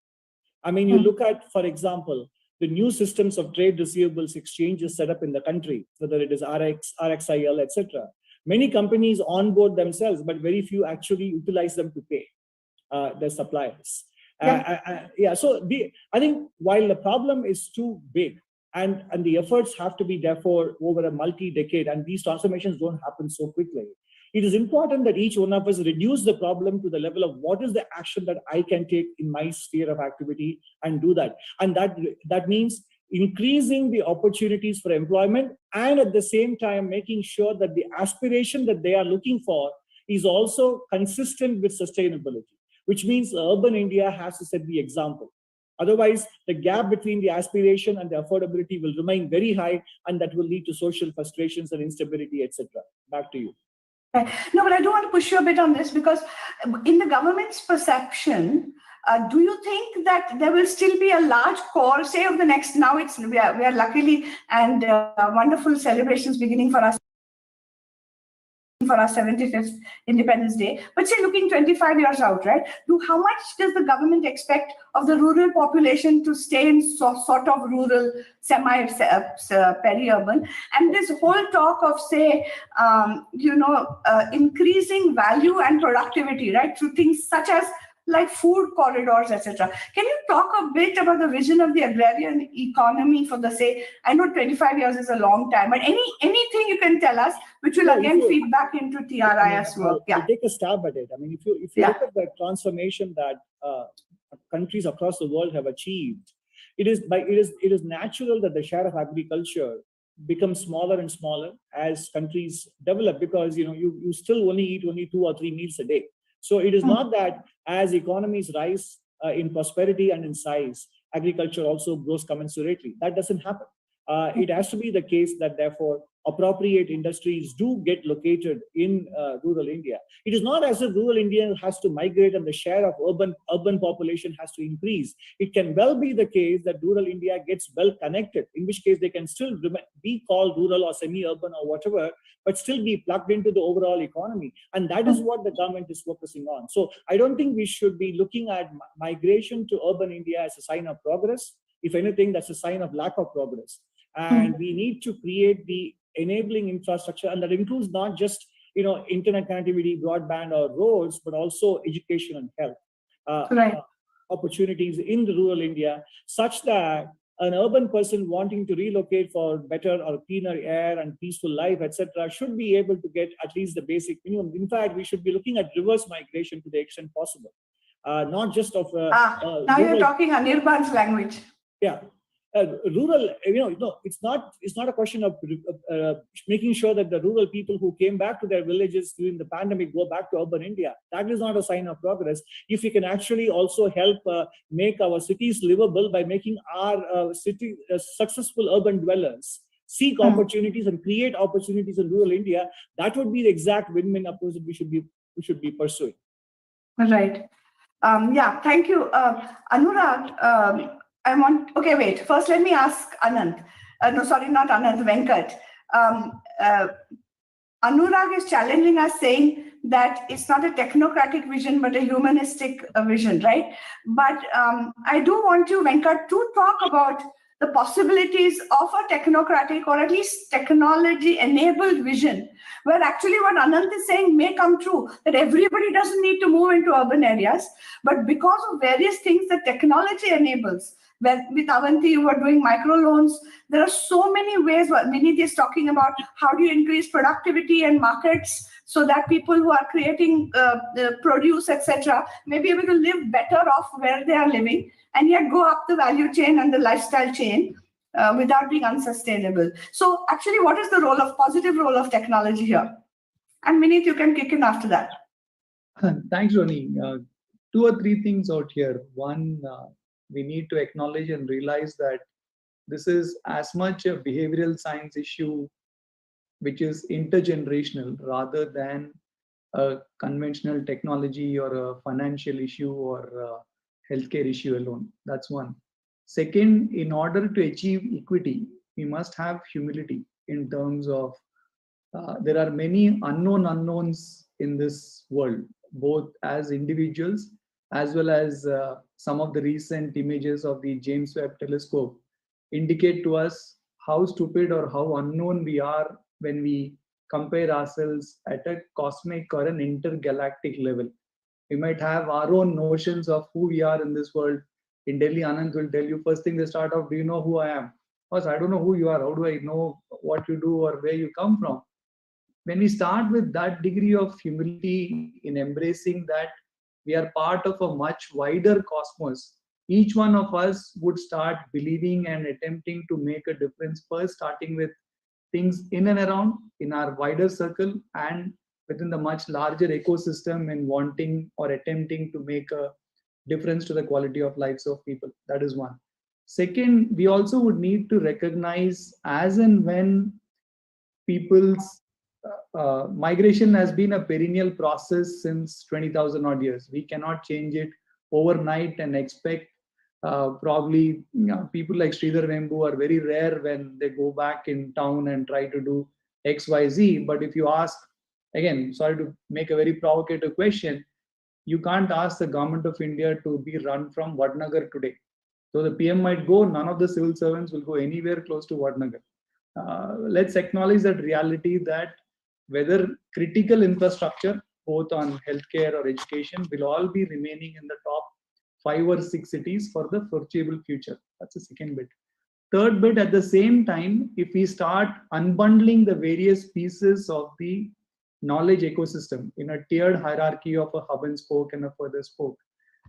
I mean, you look at, for example, the new systems of trade receivables exchanges set up in the country, whether it is RXIL, etc. Many companies onboard themselves, but very few actually utilize them to pay their suppliers. So I think while the problem is too big and the efforts have to be therefore over a multi-decade, and these transformations don't happen so quickly, it is important that each one of us reduce the problem to the level of what is the action that I can take in my sphere of activity and do that. And that means increasing the opportunities for employment, and at the same time making sure that the aspiration that they are looking for is also consistent with sustainability, which means urban India has to set the example. Otherwise, the gap between the aspiration and the affordability will remain very high, and that will lead to social frustrations and instability, etc. Back to you. No, but I do want to push you a bit on this, because in the government's perception, do you think that there will still be a large core, say, of the next, now we are luckily, and wonderful celebrations beginning for us for our 75th Independence Day, but say looking 25 years out, right? How much does the government expect of the rural population to stay in sort of rural, peri-urban? And this whole talk of, say, increasing value and productivity, right, through things such as like food corridors, etc. Can you talk a bit about the vision of the agrarian economy for the, say, I know 25 years is a long time, but anything you can tell us which will again feed back into TRIS work? I'll take a stab at it. I mean, if you look at the transformation that countries across the world have achieved, it is natural that the share of agriculture becomes smaller and smaller as countries develop, because you still only eat 2 or 3 meals a day. So it is not that as economies rise in prosperity and in size, agriculture also grows commensurately. That doesn't happen. It has to be the case that therefore appropriate industries do get located in rural India. It is not as if rural India has to migrate and the share of urban population has to increase. It can well be the case that rural India gets well connected, in which case they can still be called rural or semi-urban or whatever, but still be plugged into the overall economy. And that is what the government is focusing on. So I don't think we should be looking at migration to urban India as a sign of progress. If anything, that's a sign of lack of progress. And we need to create the enabling infrastructure, and that includes not just internet connectivity, broadband, or roads, but also education and health opportunities in the rural India, such that an urban person wanting to relocate for better or cleaner air and peaceful life, etc., should be able to get at least the basic minimum. In fact, we should be looking at reverse migration to the extent possible, not just of. Now you're talking Anirban's language. Yeah. Rural, it's not a question of making sure that the rural people who came back to their villages during the pandemic go back to urban India. That is not a sign of progress. If we can actually also help make our cities livable by making our city successful urban dwellers seek opportunities and create opportunities in rural India, that would be the exact win-win approach that we should be pursuing. Right. Yeah, thank you. Anurag, okay, wait. First, let me ask Anand. No, sorry, not Anand, Venkat. Anurag is challenging us, saying that it's not a technocratic vision, but a humanistic vision, right? But I do want you, Venkat, to talk about the possibilities of a technocratic or at least technology-enabled vision, where actually what Anand is saying may come true, that everybody doesn't need to move into urban areas, but because of various things that technology enables, where with Avanti you are doing microloans, there are so many ways. What Vinit is talking about, how do you increase productivity and markets so that people who are creating produce, etc., may be able to live better off where they are living, and yet go up the value chain and the lifestyle chain without being unsustainable. So actually, what is the positive role of technology here? And Vinit, you can kick in after that. Thanks, Ronnie. 2 or 3 things out here. One, we need to acknowledge and realize that this is as much a behavioral science issue which is intergenerational rather than a conventional technology or a financial issue or a healthcare issue alone. That's one. Second, in order to achieve equity, we must have humility in terms of there are many unknown unknowns in this world, both as individuals as well as some of the recent images of the James Webb Telescope indicate to us how stupid or how unknown we are when we compare ourselves at a cosmic or an intergalactic level. We might have our own notions of who we are in this world. In Delhi, Anand will tell you, first thing they start off, do you know who I am? Because I don't know who you are. How do I know what you do or where you come from? When we start with that degree of humility in embracing that we are part of a much wider cosmos, each one of us would start believing and attempting to make a difference, first starting with things in and around in our wider circle and within the much larger ecosystem in wanting or attempting to make a difference to the quality of lives of people. That is one. Second, we also would need to recognize as and when people's migration has been a perennial process since 20,000 odd years. We cannot change it overnight and expect probably people like Sridhar Vembu are very rare when they go back in town and try to do X, Y, Z. But if you ask, again, sorry to make a very provocative question, you can't ask the government of India to be run from Vadnagar today. So the PM might go, none of the civil servants will go anywhere close to Vadnagar. Let's acknowledge that reality that whether critical infrastructure, both on healthcare or education, will all be remaining in the top 5 or 6 cities for the foreseeable future. That's the second bit. Third bit, at the same time, if we start unbundling the various pieces of the knowledge ecosystem in a tiered hierarchy of a hub and spoke and a further spoke,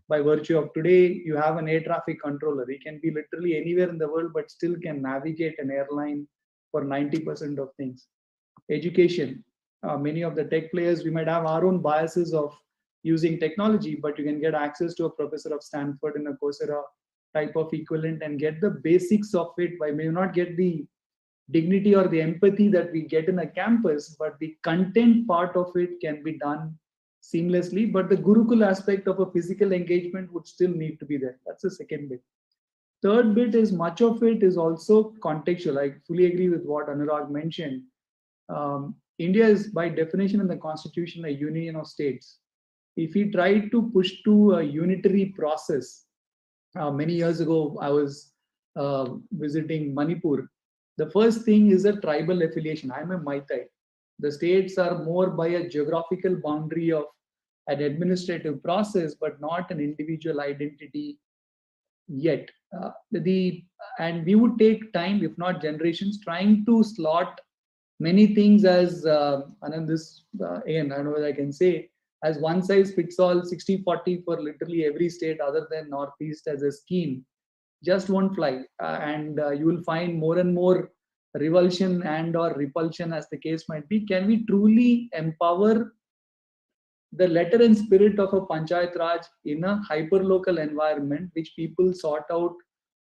by virtue of today, you have an air traffic controller. He can be literally anywhere in the world, but still can navigate an airline for 90% of things. Education, many of the tech players, we might have our own biases of using technology, but you can get access to a professor of Stanford in a Coursera type of equivalent and get the basics of it. I may not get the dignity or the empathy that we get in a campus, but the content part of it can be done seamlessly. But the Gurukul aspect of a physical engagement would still need to be there. That's the second bit. Third bit is much of it is also contextual. I fully agree with what Anurag mentioned. India is by definition in the constitution a union of states. If we try to push to a unitary process, many years ago I was visiting Manipur. The first thing is a tribal affiliation. I'm a Maitai. The states are more by a geographical boundary of an administrative process, but not an individual identity yet. And we would take time, if not generations, trying to slot many things as Anand, again, I don't know whether I can say, as one size fits all 60-40 for literally every state other than Northeast as a scheme, just won't fly. And you will find more and more revulsion and or repulsion as the case might be. Can we truly empower the letter and spirit of a Panchayat Raj in a hyperlocal environment, which people sort out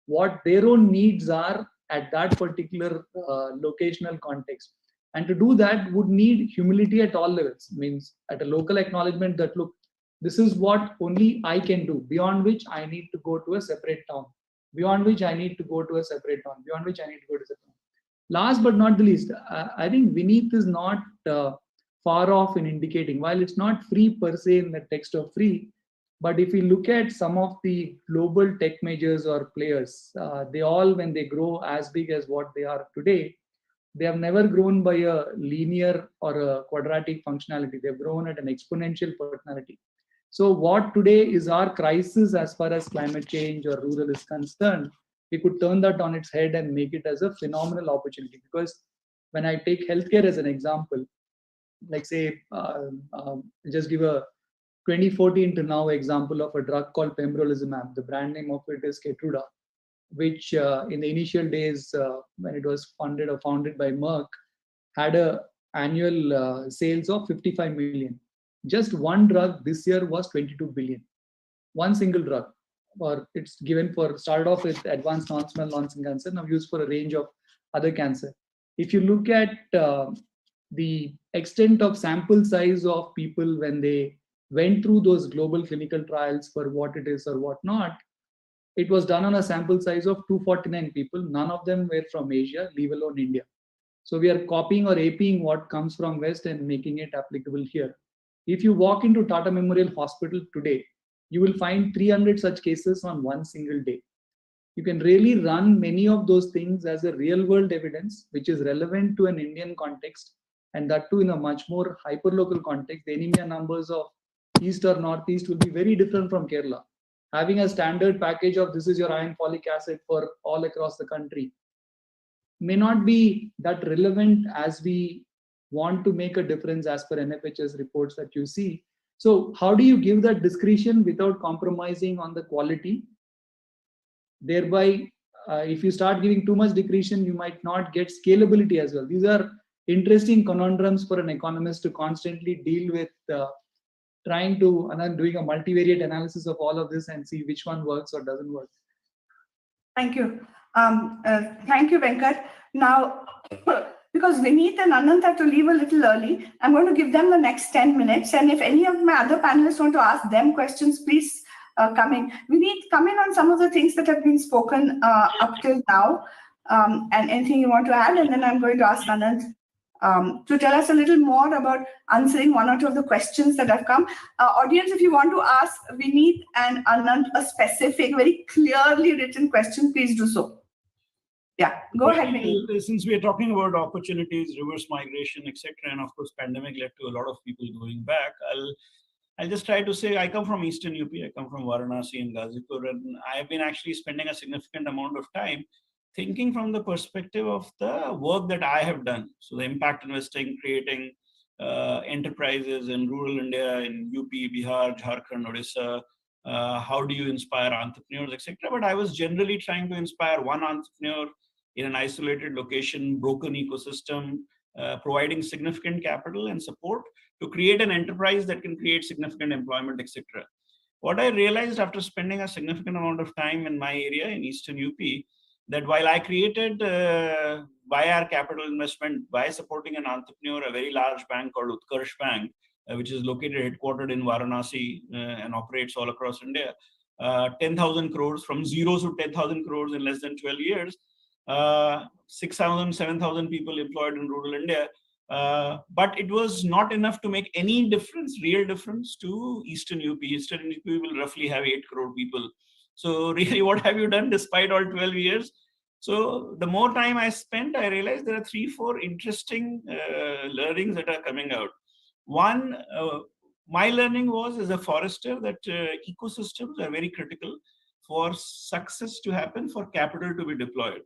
what their own needs are at that particular locational context. And to do that would need humility at all levels, means at a local acknowledgement that, look, this is what only I can do, beyond which I need to go to a separate town, beyond which I need to go to a separate town, beyond which I need to go to a separate town. Last but not the least, I think Vineet is not far off in indicating, while it's not free per se in the text of free, but if we look at some of the global tech majors or players, they all, when they grow as big as what they are today, they have never grown by a linear or a quadratic functionality. They've grown at an exponential personality. So what today is our crisis as far as climate change or rural is concerned, we could turn that on its head and make it as a phenomenal opportunity. Because when I take healthcare as an example, like say, just give a 2014 to now example of a drug called pembrolizumab. The brand name of it is Keytruda, which in the initial days when it was funded or founded by Merck, had a annual sales of 55 million. Just one drug this year was 22 billion. One single drug, or it's given for, started off with advanced non-small cell lung cancer, now used for a range of other cancer. If you look at the extent of sample size of people when they went through those global clinical trials for what it is or what not, it was done on a sample size of 249 people. None of them were from Asia, leave alone India. So we are copying or aping what comes from West and making it applicable here. If you walk into Tata Memorial Hospital today, you will find 300 such cases on one single day. You can really run many of those things as a real world evidence, which is relevant to an Indian context, and that too in a much more hyperlocal context. The anemia numbers of East or Northeast will be very different from Kerala. Having a standard package of this is your iron folic acid for all across the country may not be that relevant as we want to make a difference as per NFHS reports that you see. So how do you give that discretion without compromising on the quality? Thereby, if you start giving too much discretion, you might not get scalability as well. These are interesting conundrums for an economist to constantly deal with, trying to, and then doing a multivariate analysis of all of this and see which one works or doesn't work. Thank you. Thank you, Venkat. Now, because Vineet and Anand have to leave a little early, I'm going to give them the next 10 minutes. And if any of my other panelists want to ask them questions, please come in. Vineet, come in on some of the things that have been spoken up till now, and anything you want to add. And then I'm going to ask Anand to tell us a little more about answering one or two of the questions that have come. Audience, if you want to ask Vineet and Anand a specific, very clearly written question, please do so. Yeah, go ahead, Vineet. Since we are talking about opportunities, reverse migration, etc., and of course, pandemic led to a lot of people going back, I'll just try to say I come from Eastern UP, I come from Varanasi and Ghazipur, and I've been actually spending a significant amount of time thinking from the perspective of the work that I have done. So the impact investing, creating enterprises in rural India, in UP, Bihar, Jharkhand, Odisha, how do you inspire entrepreneurs, etc. But I was generally trying to inspire one entrepreneur in an isolated location, broken ecosystem, providing significant capital and support to create an enterprise that can create significant employment, etc. What I realized after spending a significant amount of time in my area in Eastern UP, that while I created by our capital investment, by supporting an entrepreneur, a very large bank called Utkarsh Bank, which is located, headquartered in Varanasi and operates all across India, 10,000 crores, from zero to 10,000 crores in less than 12 years, 6,000, 7,000 people employed in rural India. But it was not enough to make any difference, real difference to Eastern UP. Eastern UP will roughly have 8 crore people. So really, what have you done despite all 12 years? So the more time I spent, I realized there are 3-4 interesting learnings that are coming out. One, my learning was as a forester that ecosystems are very critical for success to happen, for capital to be deployed.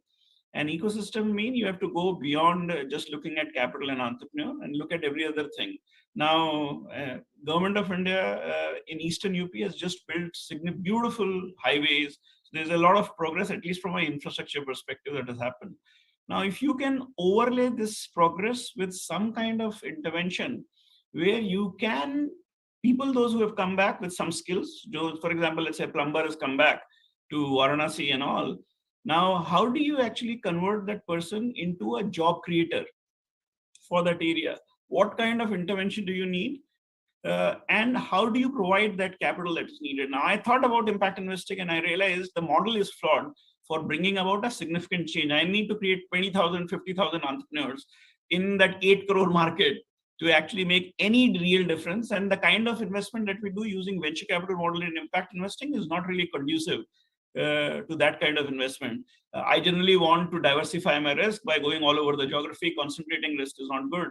An ecosystem means you have to go beyond just looking at capital and entrepreneur and look at every other thing. Now, Government of India in Eastern UP has just built beautiful highways. There's a lot of progress, at least from an infrastructure perspective, that has happened. Now, if you can overlay this progress with some kind of intervention where you can, people, those who have come back with some skills, for example, let's say a plumber has come back to Varanasi and all, Now, how do you actually convert that person into a job creator for that area? What kind of intervention do you need? And how do you provide that capital that is needed? Now, I thought about impact investing and I realized the model is flawed for bringing about a significant change. I need to create 20,000, 50,000 entrepreneurs in that 8 crore market to actually make any real difference. And the kind of investment that we do using venture capital model in impact investing is not really conducive to that kind of investment. I generally want to diversify my risk by going all over the geography. Concentrating risk is not good.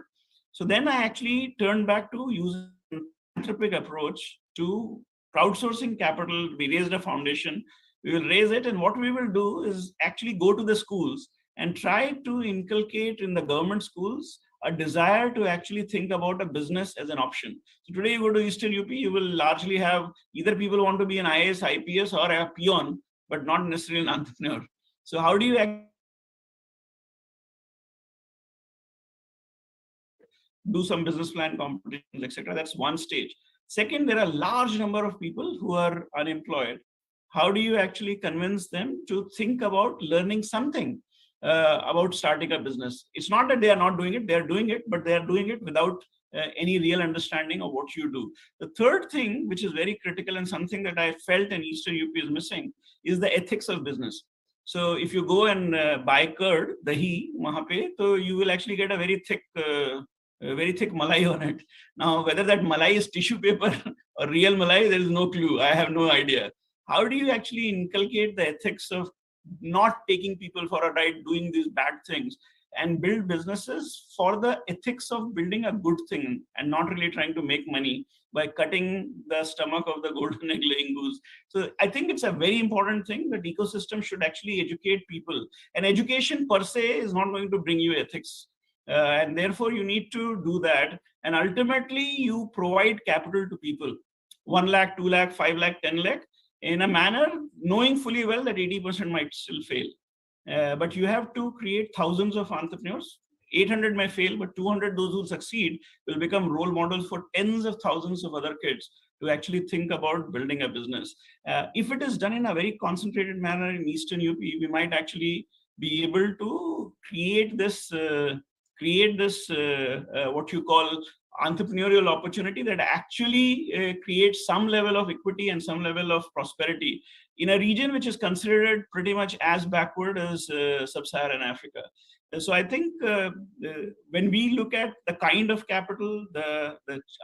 So then I actually turned back to using an philanthropic approach to crowdsourcing capital. We raised a foundation. We will raise it, and what we will do is actually go to the schools and try to inculcate in the government schools a desire to actually think about a business as an option. So today you go to Eastern UP, you will largely have either people want to be an IAS, IPS, or a peon, but not necessarily an entrepreneur. So how do you do some business plan competitions, etc.? That's one stage. Second, there are a large number of people who are unemployed. How do you actually convince them to think about learning something about starting a business? It's not that they are not doing it, they are doing it, but they are doing it without any real understanding of what you do. The third thing, which is very critical and something that I felt in Eastern UP is missing, is the ethics of business. So if you go and buy curd, dahi, wahan pe, so you will actually get a very thick malai on it. Now, whether that malai is tissue paper or real malai, there is no clue. I have no idea. How do you actually inculcate the ethics of not taking people for a ride, doing these bad things, and build businesses for the ethics of building a good thing and not really trying to make money by cutting the stomach of the golden egg laying goose? So I think it's a very important thing that ecosystem should actually educate people. And education per se is not going to bring you ethics. And therefore you need to do that. And ultimately you provide capital to people, 1 lakh, 2 lakh, 5 lakh, 10 lakh, in a manner knowing fully well that 80% might still fail. But you have to create thousands of entrepreneurs. 800 may fail, but 200, those who succeed, will become role models for tens of thousands of other kids to actually think about building a business. If it is done in a very concentrated manner in Eastern UP, we might actually be able to create this what you call entrepreneurial opportunity that actually creates some level of equity and some level of prosperity in a region which is considered pretty much as backward as sub-Saharan Africa. So I think when we look at the kind of capital, the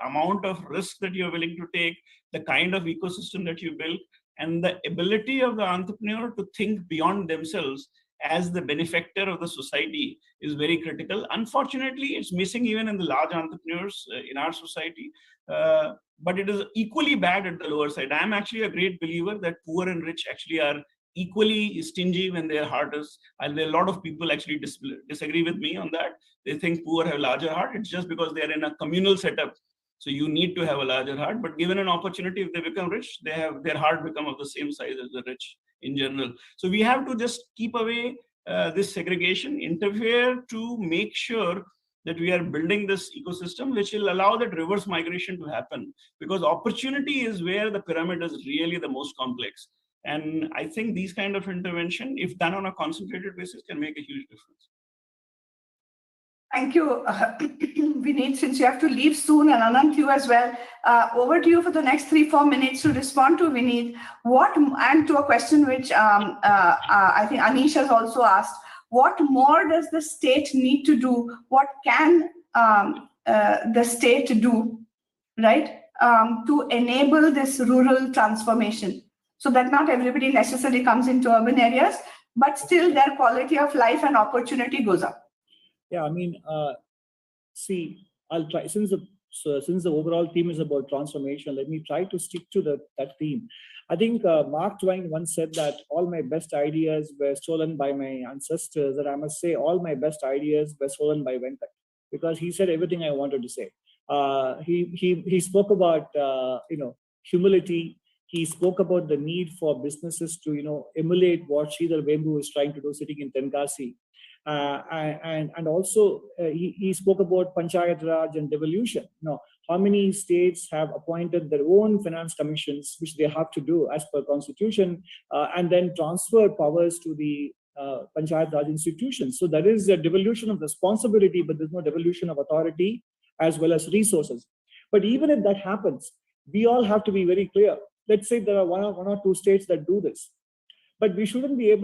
amount of risk that you're willing to take, the kind of ecosystem that you build, and the ability of the entrepreneur to think beyond themselves as the benefactor of the society is very critical. Unfortunately, it's missing even in the large entrepreneurs in our society, but it is equally bad at the lower side. I'm actually a great believer that poor and rich actually are equally stingy when their heart is, and a lot of people actually disagree with me on that. They think poor have larger heart. It's just because they're in a communal setup. So you need to have a larger heart, but given an opportunity, if they become rich, they have their heart become of the same size as the rich in general. So we have to just keep away this segregation, interfere to make sure that we are building this ecosystem which will allow that reverse migration to happen, because opportunity is where the pyramid is really the most complex. And I think these kind of intervention, if done on a concentrated basis, can make a huge difference. Thank you, Vineet. Since you have to leave soon, and Anant, you as well, over to you for the next 3-4 minutes to respond to Vineet. And to a question which I think Anish has also asked, what more does the state need to do? What can the state do, right, to enable this rural transformation so that not everybody necessarily comes into urban areas, but still their quality of life and opportunity goes up? Yeah, I mean, see, I'll try, since the overall theme is about transformation, let me try to stick to that theme. I think Mark Twain once said that all my best ideas were stolen by my ancestors, and I must say all my best ideas were stolen by Venkat, because he said everything I wanted to say. He spoke about humility. He spoke about the need for businesses to emulate what Sridhar Vembu is trying to do sitting in Tenkasi. And also he spoke about Panchayat Raj and devolution. how many states have appointed their own finance commissions, which they have to do as per constitution, and then transfer powers to the Panchayat Raj institutions. So there is a devolution of responsibility, but there's no devolution of authority as well as resources. But even if that happens, we all have to be very clear. Let's say there are one or two states that do this. But we shouldn't be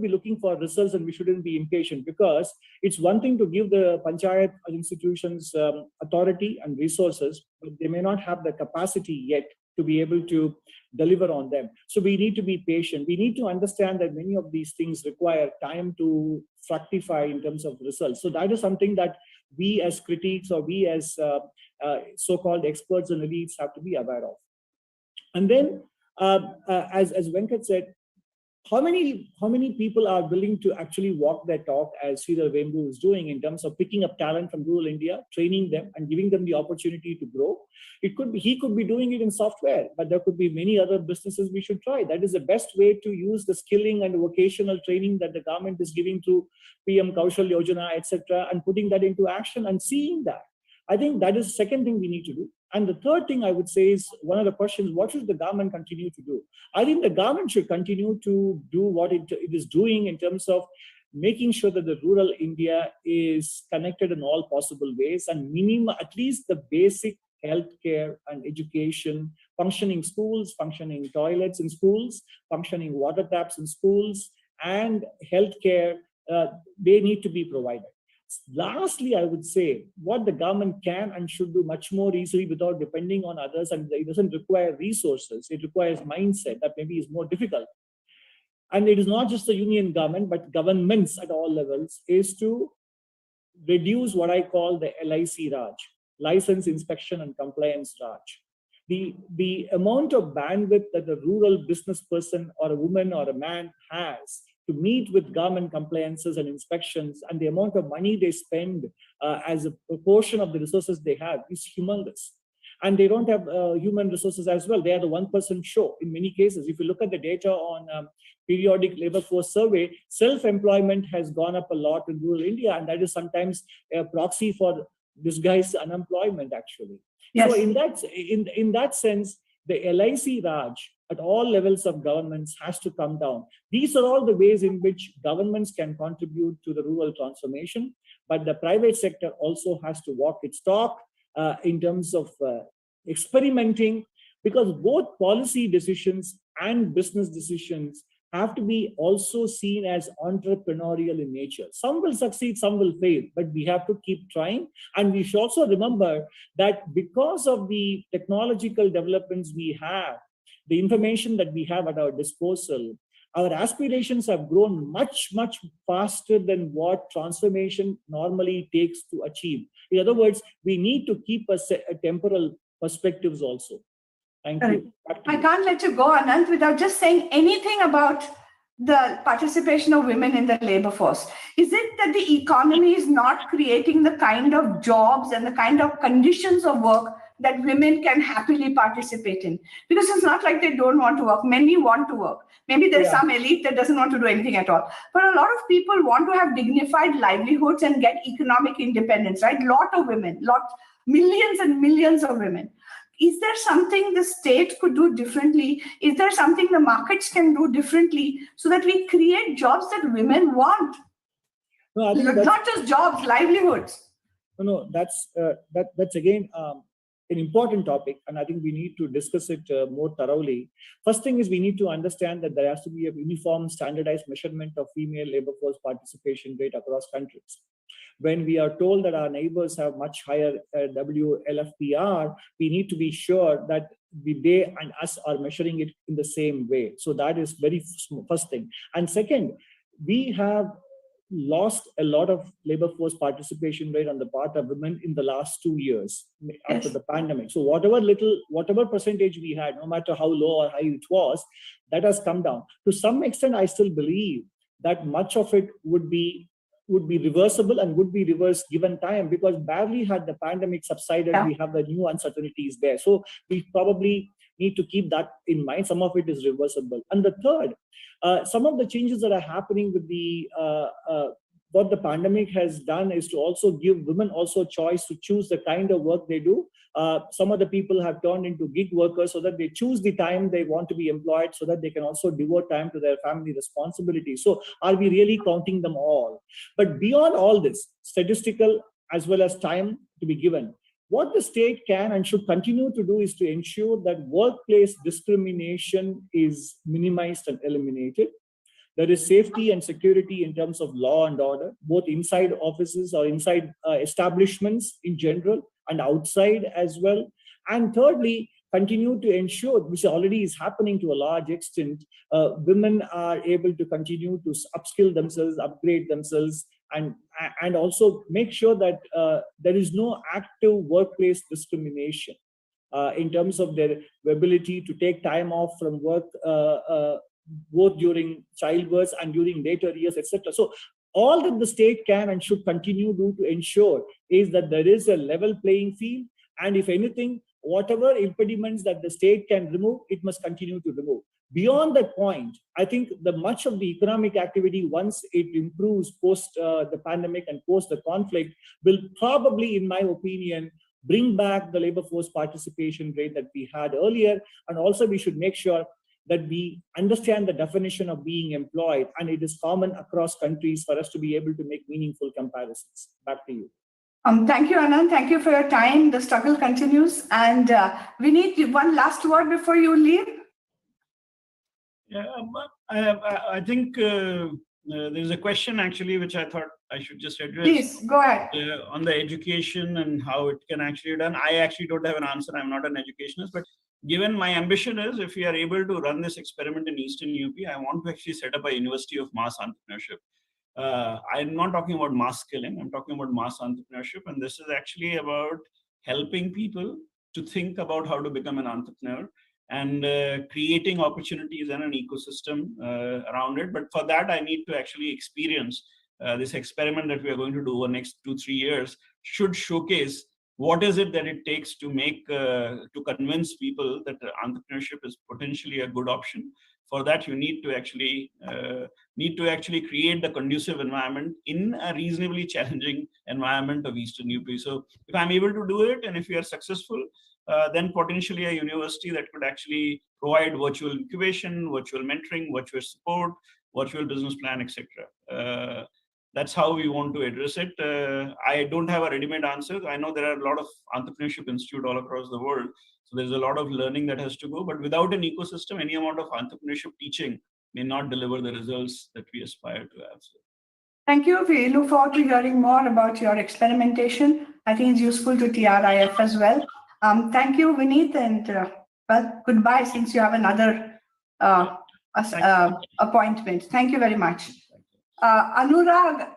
looking for results, and we shouldn't be impatient, because it's one thing to give the Panchayat institutions authority and resources, but they may not have the capacity yet to be able to deliver on them. So we need to be patient. We need to understand that many of these things require time to fructify in terms of results. So that is something that we as critics, or we as so-called experts and elites have to be aware of. And then, as Venkat said, how many people are willing to actually walk their talk, as Sridhar Vembu is doing, in terms of picking up talent from rural India, training them and giving them the opportunity to grow? He could be doing it in software, but there could be many other businesses we should try. That is the best way to use the skilling and vocational training that the government is giving through PM Kaushal Yojana, etc., and putting that into action and seeing that. I think that is the second thing we need to do. And the third thing I would say is, one of the questions, what should the government continue to do? I think the government should continue to do what it is doing in terms of making sure that the rural India is connected in all possible ways, and at least the basic healthcare and education, functioning schools, functioning toilets in schools, functioning water taps in schools, and healthcare, they need to be provided. Lastly, I would say what the government can and should do much more easily without depending on others, and it doesn't require resources, it requires mindset that maybe is more difficult. And it is not just the union government, but governments at all levels, is to reduce what I call the LIC Raj, license, inspection and compliance Raj. The amount of bandwidth that a rural business person or a woman or a man has to meet with government compliances and inspections, and the amount of money they spend as a proportion of the resources they have is humongous. And they don't have human resources as well. They are the one-person show in many cases. If you look at the data on periodic labor force survey, self-employment has gone up a lot in rural India, and that is sometimes a proxy for disguised unemployment, actually. Yes. So in that sense, the LIC Raj at all levels of governments has to come down. These are all the ways in which governments can contribute to the rural transformation, but the private sector also has to walk its talk in terms of experimenting, because both policy decisions and business decisions have to be also seen as entrepreneurial in nature. Some will succeed, some will fail, but we have to keep trying. And we should also remember that because of the technological developments we have, the information that we have at our disposal, our aspirations have grown much, much faster than what transformation normally takes to achieve. In other words, we need to keep a temporal perspectives also. Thank you. I can't let you go, Anant, without just saying anything about the participation of women in the labor force. Is it that the economy is not creating the kind of jobs and the kind of conditions of work that women can happily participate in? Because it's not like they don't want to work. Many want to work. Maybe there's some elite that doesn't want to do anything at all. But a lot of people want to have dignified livelihoods and get economic independence, right? Lot of women, millions and millions of women. Is there something the state could do differently? Is there something the markets can do differently so that we create jobs that women want? No, not just jobs, livelihoods. No, that's again an important topic, and I think we need to discuss it more thoroughly. First thing is, we need to understand that there has to be a uniform, standardized measurement of female labor force participation rate across countries. When we are told that our neighbors have much higher WLFPR, we need to be sure that they and us are measuring it in the same way. So that is very first thing. And second, we have lost a lot of labor force participation rate on the part of women in the last 2 years after the pandemic. So whatever percentage we had, no matter how low or high it was, that has come down. To some extent, I still believe that much of it would be reversible and would be reversed given time, because barely had the pandemic subsided, we have the new uncertainties there. So we probably need to keep that in mind. Some of it is reversible. And the third, some of the changes that are happening with the what the pandemic has done is to also give women also a choice to choose the kind of work they do. Some of the people have turned into gig workers so that they choose the time they want to be employed so that they can also devote time to their family responsibilities. So are we really counting them all? But beyond all this, statistical as well as time to be given, what the state can and should continue to do is to ensure that workplace discrimination is minimized and eliminated. There is safety and security in terms of law and order, both inside offices or inside establishments in general and outside as well. And thirdly, continue to ensure, which already is happening to a large extent, women are able to continue to upskill themselves, upgrade themselves, and also make sure that there is no active workplace discrimination in terms of their ability to take time off from work, both during childbirth and during later years, etc. So all that the state can and should continue to do to ensure is that there is a level playing field. And if anything, whatever impediments that the state can remove, it must continue to remove. Beyond that point, I think the much of the economic activity, once it improves post the pandemic and post the conflict, will probably, in my opinion, bring back the labor force participation rate that we had earlier. And also we should make sure that we understand the definition of being employed, and it is common across countries for us to be able to make meaningful comparisons. Back to you. Thank you, Anand. Thank you for your time. The struggle continues. And we need one last word before you leave. Yeah, I think there's a question actually which I thought I should just address. Please, go ahead. On the education and how it can actually be done. I actually don't have an answer. I'm not an educationist, but given my ambition is, if we are able to run this experiment in Eastern UP, I want to actually set up a university of mass entrepreneurship. I'm not talking about mass skilling, I'm talking about mass entrepreneurship. And this is actually about helping people to think about how to become an entrepreneur and creating opportunities and an ecosystem around it. But for that, I need to actually experience this experiment that we are going to do over the next 2-3 years should showcase what is it that it takes to make, to convince people that entrepreneurship is potentially a good option. For that, you need to actually create the conducive environment in a reasonably challenging environment of Eastern UP. So if I'm able to do it, and if we are successful, then potentially a university that could actually provide virtual incubation, virtual mentoring, virtual support, virtual business plan, etc. That's how we want to address it. I don't have a ready-made answer. I know there are a lot of entrepreneurship institutes all across the world. So there's a lot of learning that has to go. But without an ecosystem, any amount of entrepreneurship teaching may not deliver the results that we aspire to have. So. Thank you. We look forward to hearing more about your experimentation. I think it's useful to TRIF as well. Thank you, Vineet, and well, goodbye, since you have another appointment. Thank you very much. Anurag,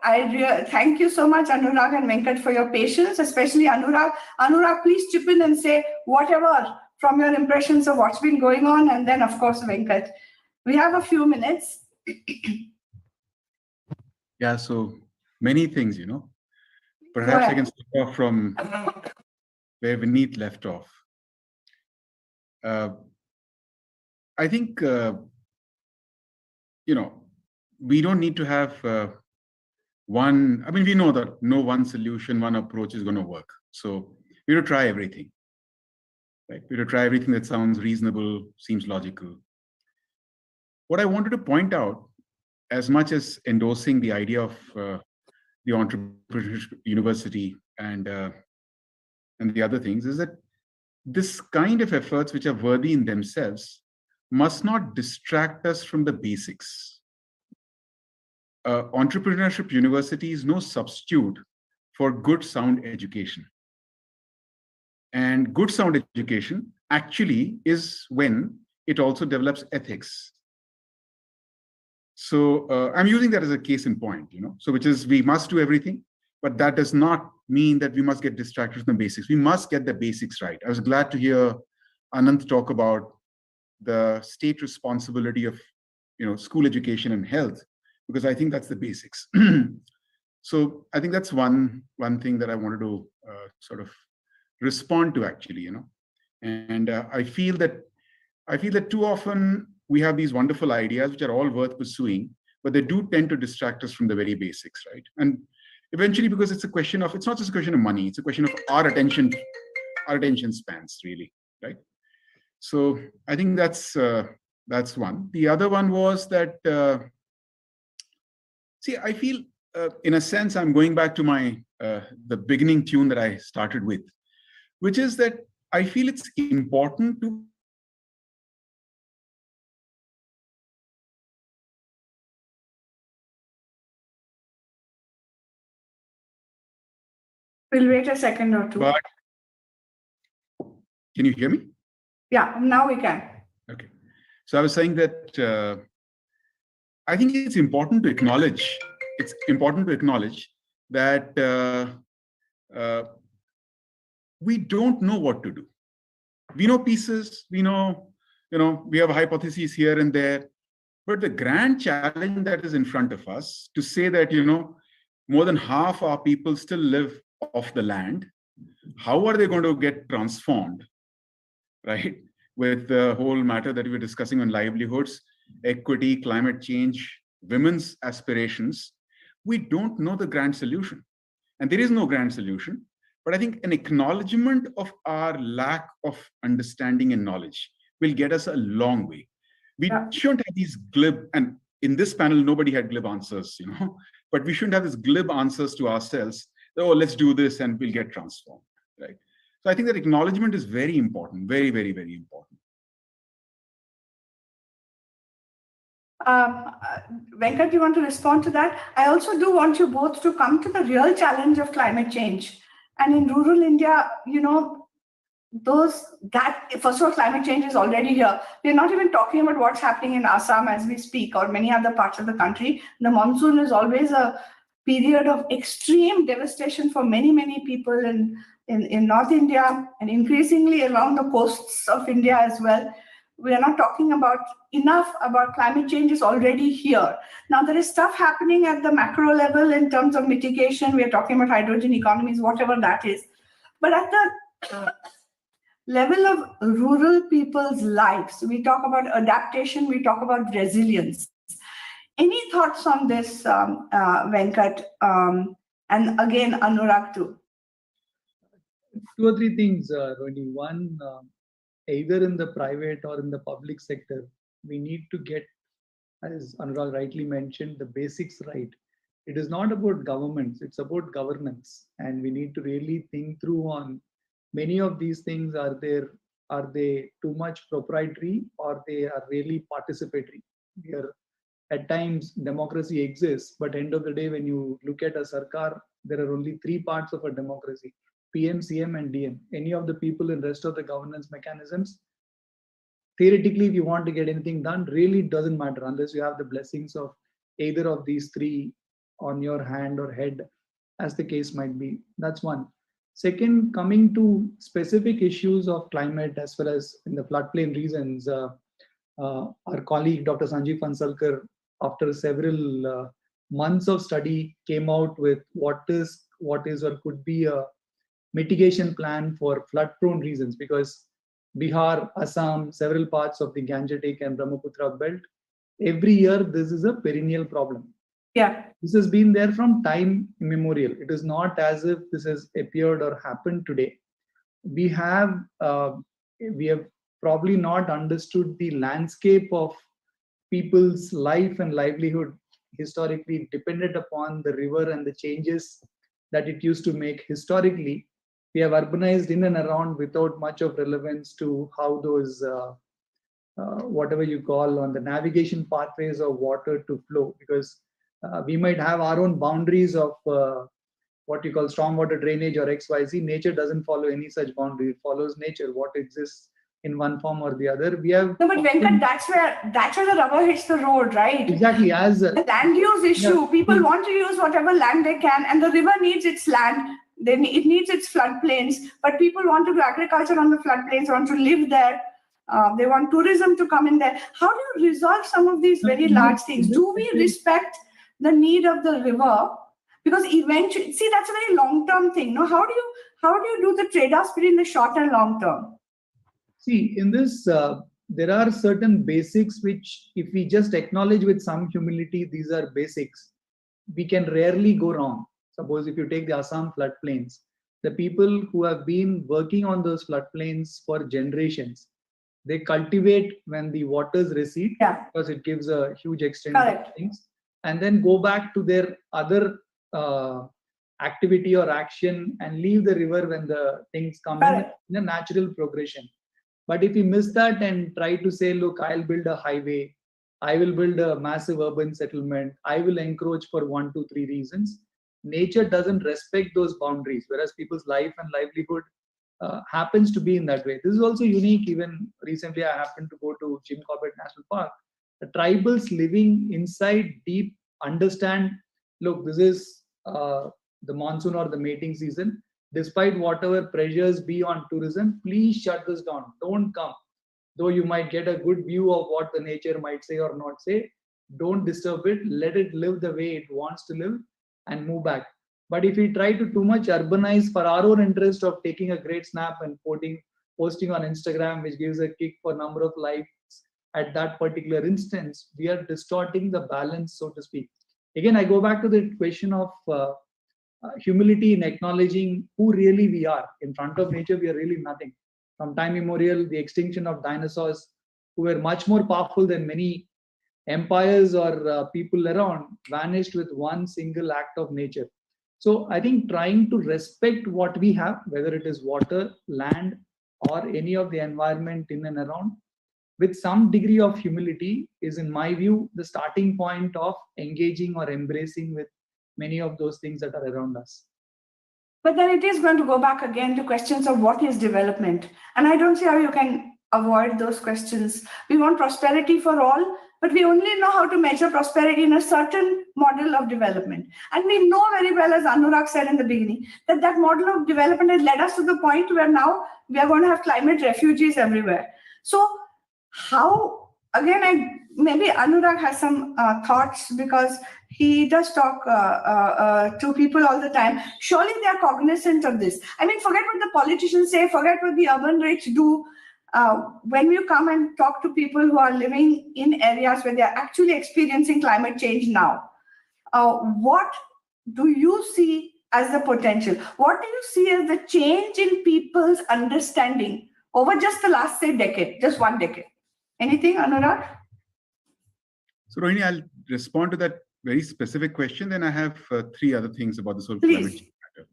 thank you so much, Anurag and Venkat, for your patience, especially Anurag. Anurag, please chip in and say whatever from your impressions of what's been going on, and then, of course, Venkat. We have a few minutes. Yeah, so many things, you know. Perhaps I can start off from where Vineet left off. I think, you know, we don't need to have one, I mean, we know that no one solution, one approach is going to work. So we have to try everything, right? We have to try everything that sounds reasonable, seems logical. What I wanted to point out, as much as endorsing the idea of the entrepreneurship university and the other things, is that this kind of efforts, which are worthy in themselves, must not distract us from the basics. Entrepreneurship university is no substitute for good, sound education. And good, sound education actually is when it also develops ethics. So I'm using that as a case in point, you know, so which is we must do everything, but that does not mean that we must get distracted from the basics. We must get the basics right. I was glad to hear Anand talk about the state responsibility of, you know, school education and health, because I think that's the basics. So I think that's one thing that I wanted to sort of respond to, actually, you know. And I feel that too often we have these wonderful ideas which are all worth pursuing, but they do tend to distract us from the very basics, right? And eventually, because it's not just a question of money, it's a question of our attention spans, really, right? So I think that's one. The other one was that, see, I feel, in a sense, I'm going back to my the beginning tune that I started with, which is that I feel it's important to We'll wait a second or two. But can you hear me? Yeah, now we can. Okay. So I was saying that I think it's important to acknowledge. It's important to acknowledge that we don't know what to do. We know pieces. We know, we have hypotheses here and there. But the grand challenge that is in front of us to say that, more than half our people still live off the land. How are they going to get transformed, right? With the whole matter that we were discussing on livelihoods, equity, climate change, women's aspirations. We don't know the grand solution. And there is no grand solution. But I think an acknowledgement of our lack of understanding and knowledge will get us a long way. We shouldn't have these glib, and in this panel, nobody had glib answers, but we shouldn't have these glib answers to ourselves. Oh, let's do this and we'll get transformed, right? So I think that acknowledgement is very important, very, very, very important. Venkat, you want to respond to that? I also do want you both to come to the real challenge of climate change. And in rural India, first of all, climate change is already here. We're not even talking about what's happening in Assam as we speak, or many other parts of the country. The monsoon is always a period of extreme devastation for many, many people in North India and increasingly around the coasts of India as well. We are not talking enough about climate change is already here. Now, there is stuff happening at the macro level in terms of mitigation. We are talking about hydrogen economies, whatever that is. But at the level of rural people's lives, we talk about adaptation, we talk about resilience. Any thoughts on this, Venkat? And again, Anurag too. 2 or 3 things, Rohini. One, either in the private or in the public sector, we need to get, as Anurag rightly mentioned, the basics right. It is not about governments, it's about governance. And we need to really think through on many of these things. Are they too much proprietary, or they are really participatory? At times, democracy exists, but end of the day, when you look at a sarkar, there are only 3 parts of a democracy: PM, CM, and DM. Any of the people in rest of the governance mechanisms, theoretically, if you want to get anything done, really doesn't matter unless you have the blessings of either of these 3 on your hand or head, as the case might be. That's one. Second, coming to specific issues of climate as well as in the floodplain regions, our colleague Dr. Sanjeev Phansalkar, after several months of study, came out with what is or could be a mitigation plan for flood-prone regions, because Bihar, Assam, several parts of the Gangetic and Brahmaputra belt, every year this is a perennial problem. Yeah. This has been there from time immemorial. It is not as if this has appeared or happened today. We have probably not understood the landscape of people's life and livelihood historically dependent upon the river and the changes that it used to make historically. We have urbanized in and around without much of relevance to how those, whatever you call on the navigation pathways of water to flow, because we might have our own boundaries of what you call stormwater drainage or XYZ. Nature doesn't follow any such boundary. It follows nature, what exists in one form or the other. We have no, but Venkat, that's where the rubber hits the road, right? Exactly. As the land use issue, people want to use whatever land they can, and the river needs its land. Then it needs its floodplains, but people want to do agriculture on the floodplains, want to live there. They want tourism to come in there. How do you resolve some of these very large things? Do we respect the need of the river? Because eventually, see, that's a very long-term thing. No, how do you do the trade-offs between the short and long term? See, in this, there are certain basics which, if we just acknowledge with some humility, these are basics, we can rarely go wrong. Suppose if you take the Assam floodplains, the people who have been working on those floodplains for generations, they cultivate when the waters recede, because it gives a huge extent of things, and then go back to their other activity or action and leave the river when the things come in a natural progression. But if we miss that and try to say, look, I'll build a highway, I will build a massive urban settlement, I will encroach for 1, 2, 3 reasons, nature doesn't respect those boundaries, whereas people's life and livelihood happens to be in that way. This is also unique. Even recently, I happened to go to Jim Corbett National Park. The tribals living inside deep understand, look, this is the monsoon or the mating season. Despite whatever pressures be on tourism, please shut this down. Don't come. Though you might get a good view of what the nature might say or not say, don't disturb it. Let it live the way it wants to live and move back. But if we try to too much urbanize for our own interest of taking a great snap and posting on Instagram, which gives a kick for number of likes at that particular instance, we are distorting the balance, so to speak. Again, I go back to the question of humility in acknowledging who really we are. In front of nature, we are really nothing. From time immemorial, the extinction of dinosaurs, who were much more powerful than many empires or people around, vanished with one single act of nature. So I think trying to respect what we have, whether it is water, land, or any of the environment in and around, with some degree of humility is, in my view, the starting point of engaging or embracing with many of those things that are around us. But then it is going to go back again to questions of what is development. And I don't see how you can avoid those questions. We want prosperity for all, but we only know how to measure prosperity in a certain model of development. And we know very well, as Anurag said in the beginning, that that model of development has led us to the point where now we are going to have climate refugees everywhere. So how, again, maybe Anurag has some thoughts, because he does talk to people all the time. Surely they are cognizant of this. I mean, forget what the politicians say, forget what the urban rich do. When you come and talk to people who are living in areas where they are actually experiencing climate change now, what do you see as the potential? What do you see as the change in people's understanding over just the last, say, decade, just one decade? Anything, Anurag? So, Rohini, I'll respond to that very specific question. Then I have 3 other things about this whole climate change matter.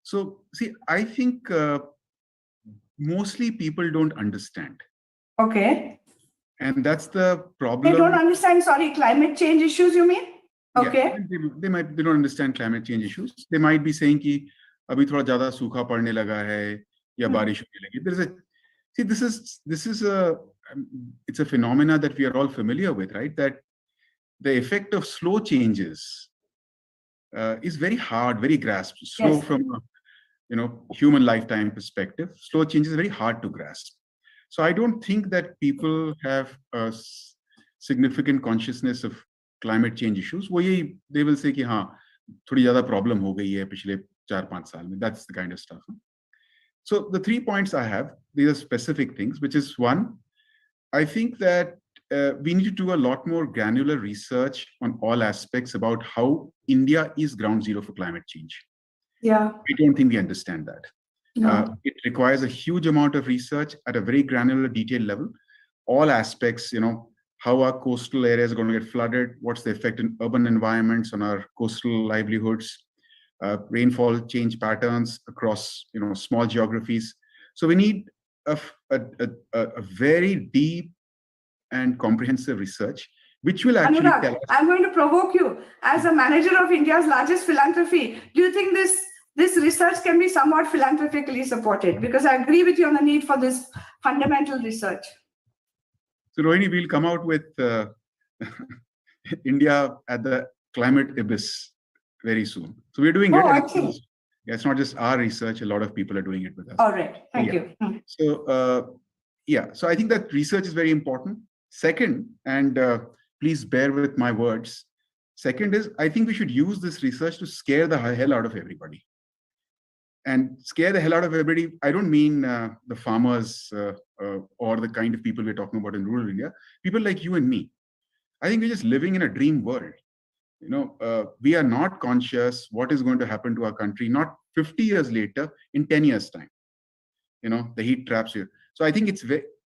So, see, I think mostly people don't understand. Okay. And that's the problem. They don't understand, sorry, climate change issues, you mean? Okay. Yeah, they don't understand climate change issues. They might be saying कि अभी थोड़ा ज़्यादा सूखा पड़ने लगा है या बारिश होने लगी. This is it's a phenomena that we are all familiar with, right? That the effect of slow changes is very hard, very grasped. Slow from a human lifetime perspective. Slow change is very hard to grasp. So I don't think that people have a significant consciousness of climate change issues. They will say कि हाँ थोड़ी ज़्यादा problem हो गई है पिछले 4-5 साल में. That's the kind of stuff. So the 3 points I have, these are specific things, which is one, I think that we need to do a lot more granular research on all aspects about how India is ground zero for climate change. Yeah. I don't think we understand that. No. It requires a huge amount of research at a very granular, detailed level. All aspects, how our coastal areas are going to get flooded, what's the effect in urban environments on our coastal livelihoods, rainfall change patterns across small geographies. So we need a very deep and comprehensive research, which will actually Anurag, tell us. I'm going to provoke you. As a manager of India's largest philanthropy, do you think this research can be somewhat philanthropically supported? Because I agree with you on the need for this fundamental research. So Rohini, we'll come out with India at the climate abyss very soon. So we're doing it. It's not just our research. A lot of people are doing it with us. All right. Thank you. So so I think that research is very important. Second, and please bear with my words. Second is, I think we should use this research to scare the hell out of everybody. and scare the hell out of everybody. I don't mean the farmers or the kind of people we're talking about in rural India. People like you and me. I think we're just living in a dream world. We are not conscious what is going to happen to our country, not 50 years later, in 10 years' time. The heat traps here. So I think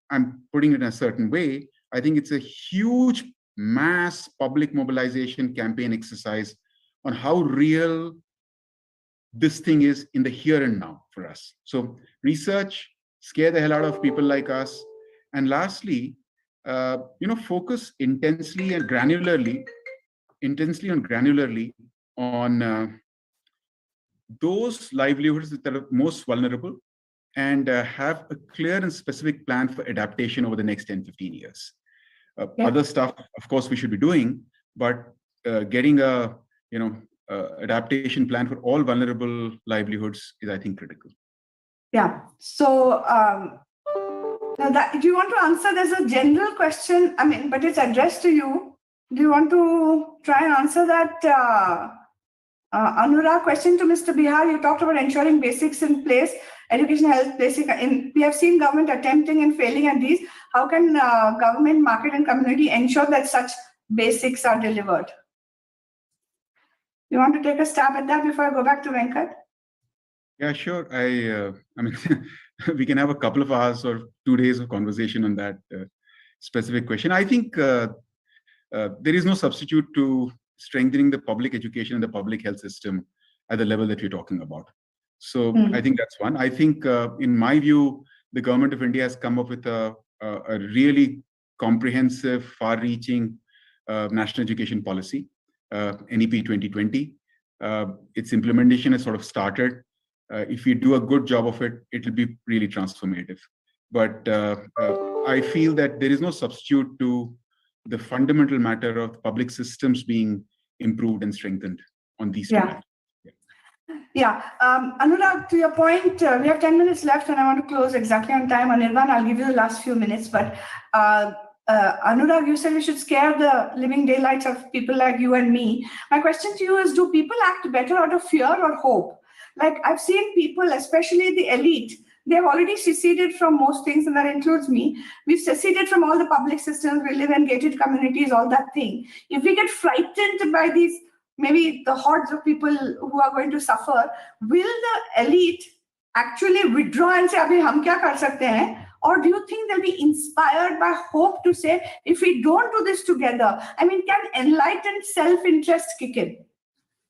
I'm putting it in a certain way. I think it's a huge mass public mobilization campaign exercise on how real this thing is in the here and now for us. So research, scare the hell out of people like us. And lastly, focus intensely and granularly on those livelihoods that are most vulnerable, and have a clear and specific plan for adaptation over the next 10, 15 years. Other stuff, of course, we should be doing, but getting a adaptation plan for all vulnerable livelihoods is, I think, critical. Yeah. So do you want to answer? There's a general question, but it's addressed to you. Do you want to try and answer that? Anurag, question to Mr. Bihar. You talked about ensuring basics in place, education, health, basic. We have seen government attempting and failing at these. How can government, market, and community ensure that such basics are delivered? You want to take a stab at that before I go back to Venkat? Yeah, sure. We can have a couple of hours or 2 days of conversation on that specific question. I think there is no substitute to strengthening the public education and the public health system at the level that we're talking about. So I think that's one. I think, in my view, the government of India has come up with a really comprehensive, far-reaching national education policy, NEP 2020. Its implementation has sort of started. If we do a good job of it, it will be really transformative. But I feel that there is no substitute to the fundamental matter of public systems being improved and strengthened on these two matters. Yeah. Anurag, to your point, we have 10 minutes left and I want to close exactly on time. Anirban, I'll give you the last few minutes. But Anurag, you said we should scare the living daylights of people like you and me. My question to you is, do people act better out of fear or hope? Like, I've seen people, especially the elite, they've already seceded from most things, and that includes me. We've seceded from all the public systems. We live in gated communities, all that thing. If we get frightened by these, maybe the hordes of people who are going to suffer, will the elite actually withdraw and say, Abhi, hum kya kar sakte hain? Or do you think they'll be inspired by hope to say, if we don't do this together, can enlightened self-interest kick in?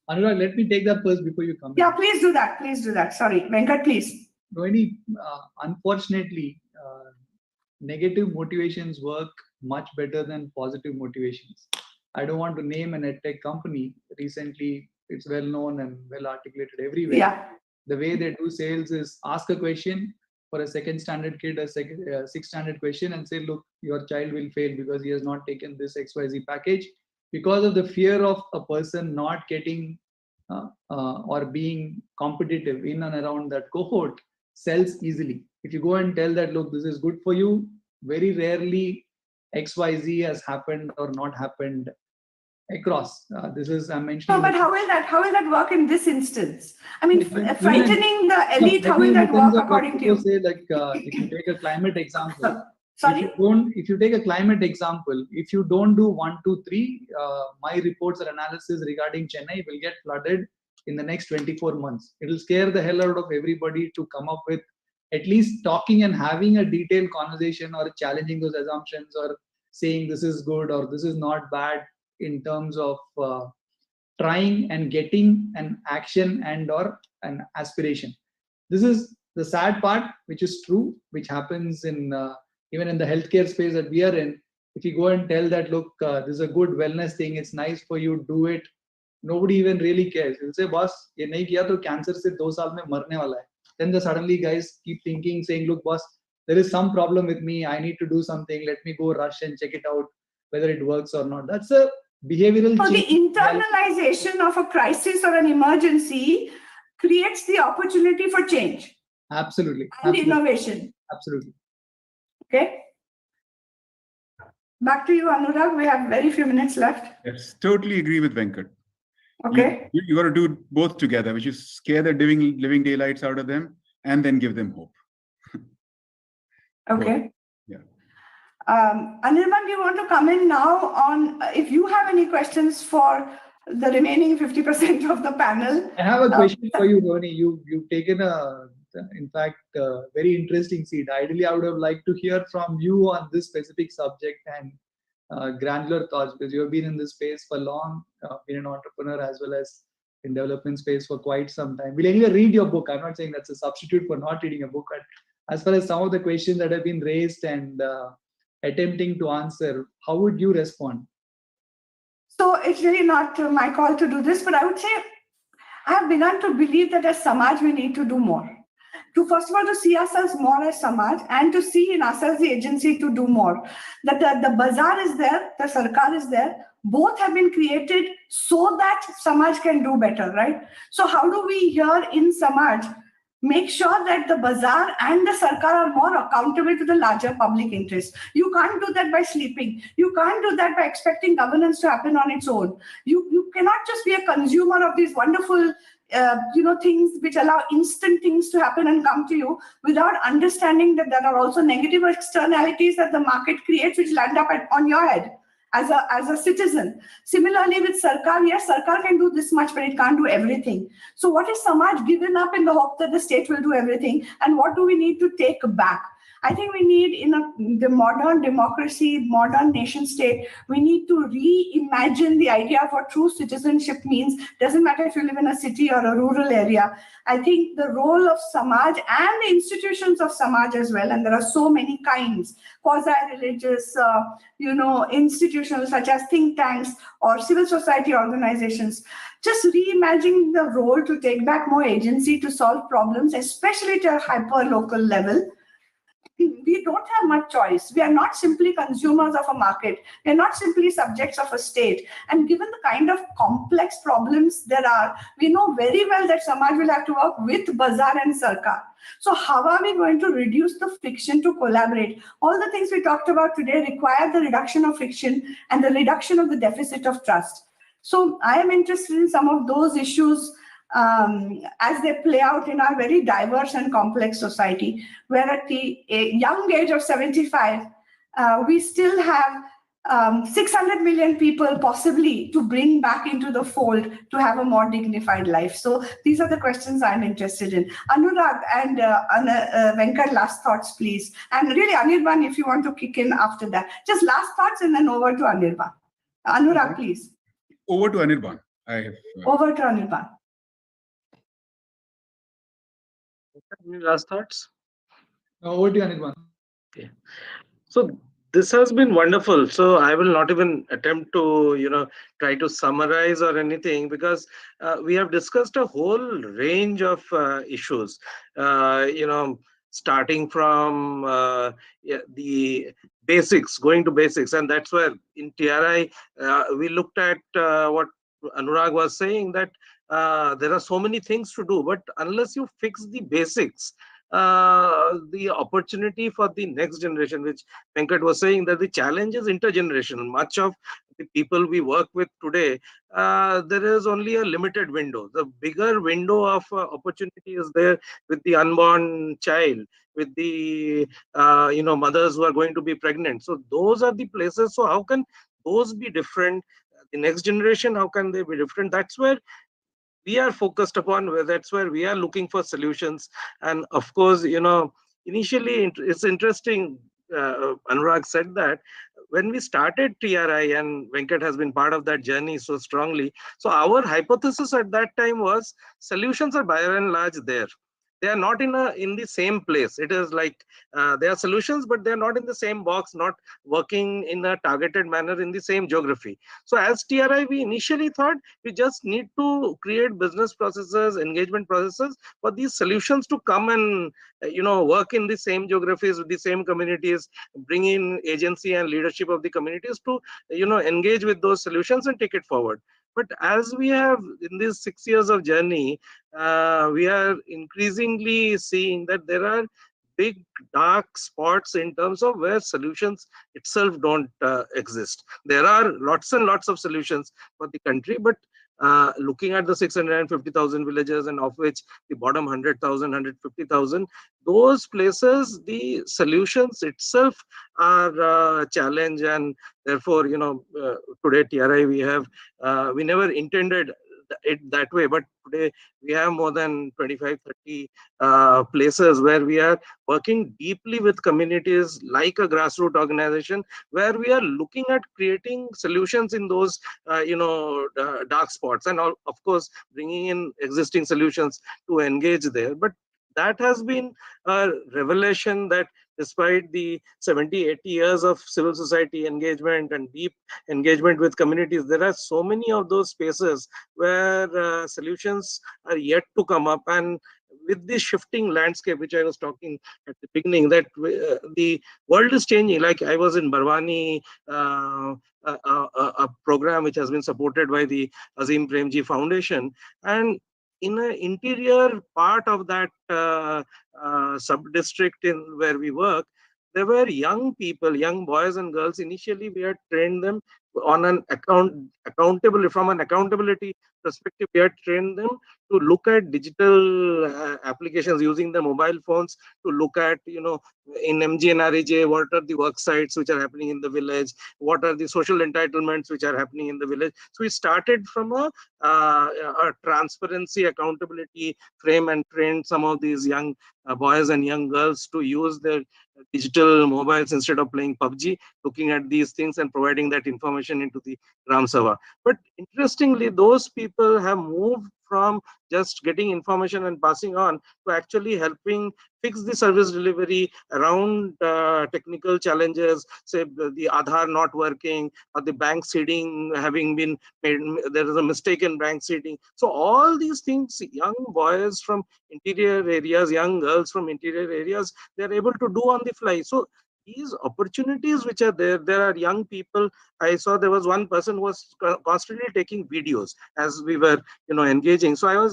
Anurag, let me take that first before you come in. Yeah, please do that. Please do that. Sorry, Venkat, please. Rohini, unfortunately, negative motivations work much better than positive motivations. I don't want to name an edtech company. Recently, it's well known and well articulated everywhere. Yeah. The way they do sales is ask a question for a second standard kid, a sixth standard question, and say, look, your child will fail because he has not taken this XYZ package. Because of the fear of a person not getting or being competitive in and around that cohort, sells easily. If you go and tell that, look, this is good for you, very rarely XYZ has happened or not happened across. This is, I'm mentioning. No, but how will that work in this instance? Frightening the elite, how will that work according to you? Say, like, if you take a climate example. Sorry? If you take a climate example, if you don't do 1, 2, 3, my reports or analysis regarding Chennai will get flooded in the next 24 months. It will scare the hell out of everybody to come up with at least talking and having a detailed conversation or challenging those assumptions or saying this is good or this is not bad in terms of trying and getting an action and or an aspiration. This is the sad part, which is true, which happens in even in the healthcare space that we are in. If you go and tell that, look, this is a good wellness thing, it's nice for you, do it. Nobody even really cares. You'll say, boss, ye nahi kiya to cancer se 2 saal mein marne wala hai. Then suddenly guys keep thinking, saying, look, boss, there is some problem with me. I need to do something. Let me go rush and check it out, whether it works or not. That's a behavioral change. So the internalization of a crisis or an emergency creates the opportunity for change. Absolutely. And innovation. Absolutely. Okay. Back to you, Anurag. We have very few minutes left. Yes, totally agree with Venkat. Okay. You got to do both together, which is scare the living daylights out of them and then give them hope. Okay. Yeah. Anirban, do you want to come in now on if you have any questions for the remaining 50% of the panel? I have a question for you, Ronnie. You've taken in fact, very interesting seat. Ideally, I would have liked to hear from you on this specific subject and granular thoughts, because you have been in this space for long, been an entrepreneur as well as in development space for quite some time. We'll anyway read your book. I'm not saying that's a substitute for not reading a book, but as far as some of the questions that have been raised and attempting to answer, how would you respond? So it's really not my call to do this, but I would say I have begun to believe that as Samaj, we need to do more. To first of all, to see ourselves more as Samaj and to see in ourselves the agency to do more. That the bazaar is there, the sarkar is there. Both have been created so that Samaj can do better, right? So how do we here in Samaj make sure that the bazaar and the sarkar are more accountable to the larger public interest? You can't do that by sleeping. You can't do that by expecting governance to happen on its own. You cannot just be a consumer of these wonderful things which allow instant things to happen and come to you without understanding that there are also negative externalities that the market creates which land up on your head as a citizen. Similarly with Sarkar, yes, Sarkar can do this much, but it can't do everything. So what is Samaj given up in the hope that the state will do everything? And what do we need to take back? I think we need, in the modern democracy, modern nation state, we need to reimagine the idea of what true citizenship means. Doesn't matter if you live in a city or a rural area. I think the role of Samaj and the institutions of Samaj as well, and there are so many kinds, quasi-religious, institutions such as think tanks or civil society organizations, just reimagining the role to take back more agency to solve problems, especially to a hyper-local level. We don't have much choice. We are not simply consumers of a market. We are not simply subjects of a state. And given the kind of complex problems there are, we know very well that Samaj will have to work with Bazaar and Sarkar. So how are we going to reduce the friction to collaborate? All the things we talked about today require the reduction of friction and the reduction of the deficit of trust. So I am interested in some of those issues as they play out in our very diverse and complex society, where at the young age of 75, we still have 600 million people possibly to bring back into the fold to have a more dignified life. So these are the questions I'm interested in. Anurag and Venkat, last thoughts, please. And really, Anirban, if you want to kick in after that. Just last thoughts and then over to Anirban. Anurag, please. Over to Anirban. Over to Anirban. Any last thoughts? Over to you, Anirban. Okay. So this has been wonderful. So I will not even attempt to, try to summarize or anything, because we have discussed a whole range of issues, starting from the basics, going to basics. And that's where in TRI, we looked at what Anurag was saying, that there are so many things to do, but unless you fix the basics, the opportunity for the next generation, which Venkat was saying, that the challenge is intergenerational. Much of the people we work with today, there is only a limited window. The bigger window of opportunity is there with the unborn child, with the mothers who are going to be pregnant. So those are the places. So how can those be different? The next generation, how can they be different? That's where we are focused upon, that's where we are looking for solutions. And of course, initially it's interesting, Anurag said that when we started TRI, and Venkat has been part of that journey so strongly. So our hypothesis at that time was solutions are by and large there. They are not in the same place. It is like they are solutions, but they are not in the same box, not working in a targeted manner in the same geography. So as TRI, we initially thought we just need to create business processes, engagement processes for these solutions to come and work in the same geographies with the same communities, bring in agency and leadership of the communities to engage with those solutions and take it forward. But as we have in these 6 years of journey, we are increasingly seeing that there are big dark spots in terms of where solutions itself don't exist. There are lots and lots of solutions for the country, but looking at the 650,000 villages, and of which the bottom 100,000, 150,000, those places, the solutions itself are a challenge. And therefore, today TRI, we never intended it that way, but today we have more than 25, 30 places where we are working deeply with communities like a grassroots organization, where we are looking at creating solutions in those dark spots, and of course bringing in existing solutions to engage there. But that has been a revelation, that despite the 70, 80 years of civil society engagement and deep engagement with communities, there are so many of those spaces where solutions are yet to come up. And with this shifting landscape, which I was talking at the beginning, that the world is changing. Like I was in Barwani, a program which has been supported by the Azim Premji Foundation, and in an interior part of that sub-district in where we work, there were young people, young boys and girls. Initially, we had trained them on an accountability, from an accountability perspective. We had trained them to look at digital applications using the mobile phones, to look at, in MGNREJ, what are the work sites which are happening in the village, what are the social entitlements which are happening in the village. So we started from a transparency, accountability frame, and trained some of these young boys and young girls to use their digital mobiles instead of playing PUBG, looking at these things and providing that information into the Gram Sabha. But interestingly, those people have moved from just getting information and passing on to actually helping fix the service delivery around technical challenges, say the Aadhaar not working, or the bank seeding having been made, there is a mistake in bank seeding. So all these things, young boys from interior areas, young girls from interior areas, they're able to do on the fly. So these opportunities which are there are young people. I saw there was one person who was constantly taking videos as we were, engaging. So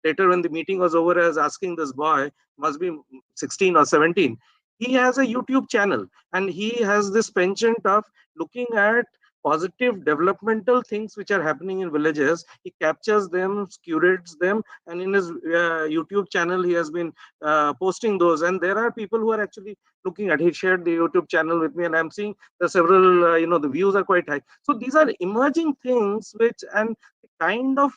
later when the meeting was over, I was asking this boy, must be 16 or 17. He has a YouTube channel, and he has this penchant of looking at positive developmental things which are happening in villages. He captures them, curates them, and in his YouTube channel, he has been posting those. And there are people who are actually looking at. He shared the YouTube channel with me, and I'm seeing the several, the views are quite high. So these are emerging things and kind of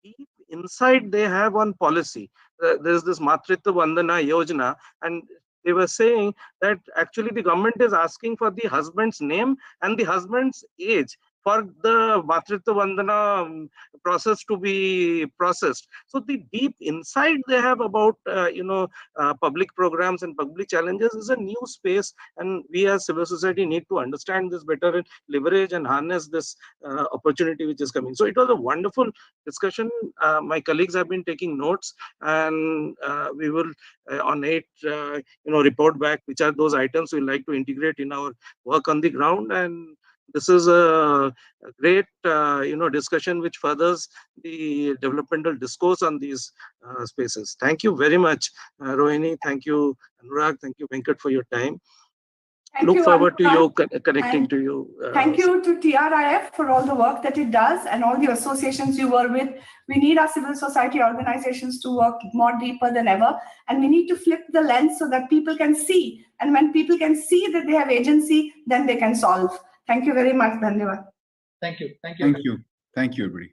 deep insight they have on policy. There's this Matritva Vandana Yojana, and they were saying that actually the government is asking for the husband's name and the husband's age for the Matritva Vandana process to be processed. So the deep insight they have about public programs and public challenges is a new space, and we as civil society need to understand this better and leverage and harness this opportunity which is coming. So it was a wonderful discussion. My colleagues have been taking notes, and we will on 8 report back which are those items we like to integrate in our work on the ground. And this is a great discussion which furthers the developmental discourse on these spaces. Thank you very much, Rohini. Thank you, Anurag. Thank you, Venkat, for your time. Look forward to you connecting to you. Thank you to TRIF for all the work that it does and all the associations you work with. We need our civil society organizations to work more deeper than ever. And we need to flip the lens so that people can see. And when people can see that they have agency, then they can solve. Thank you very much, Dhanyavad. Thank you. Thank you. Thank you, everybody.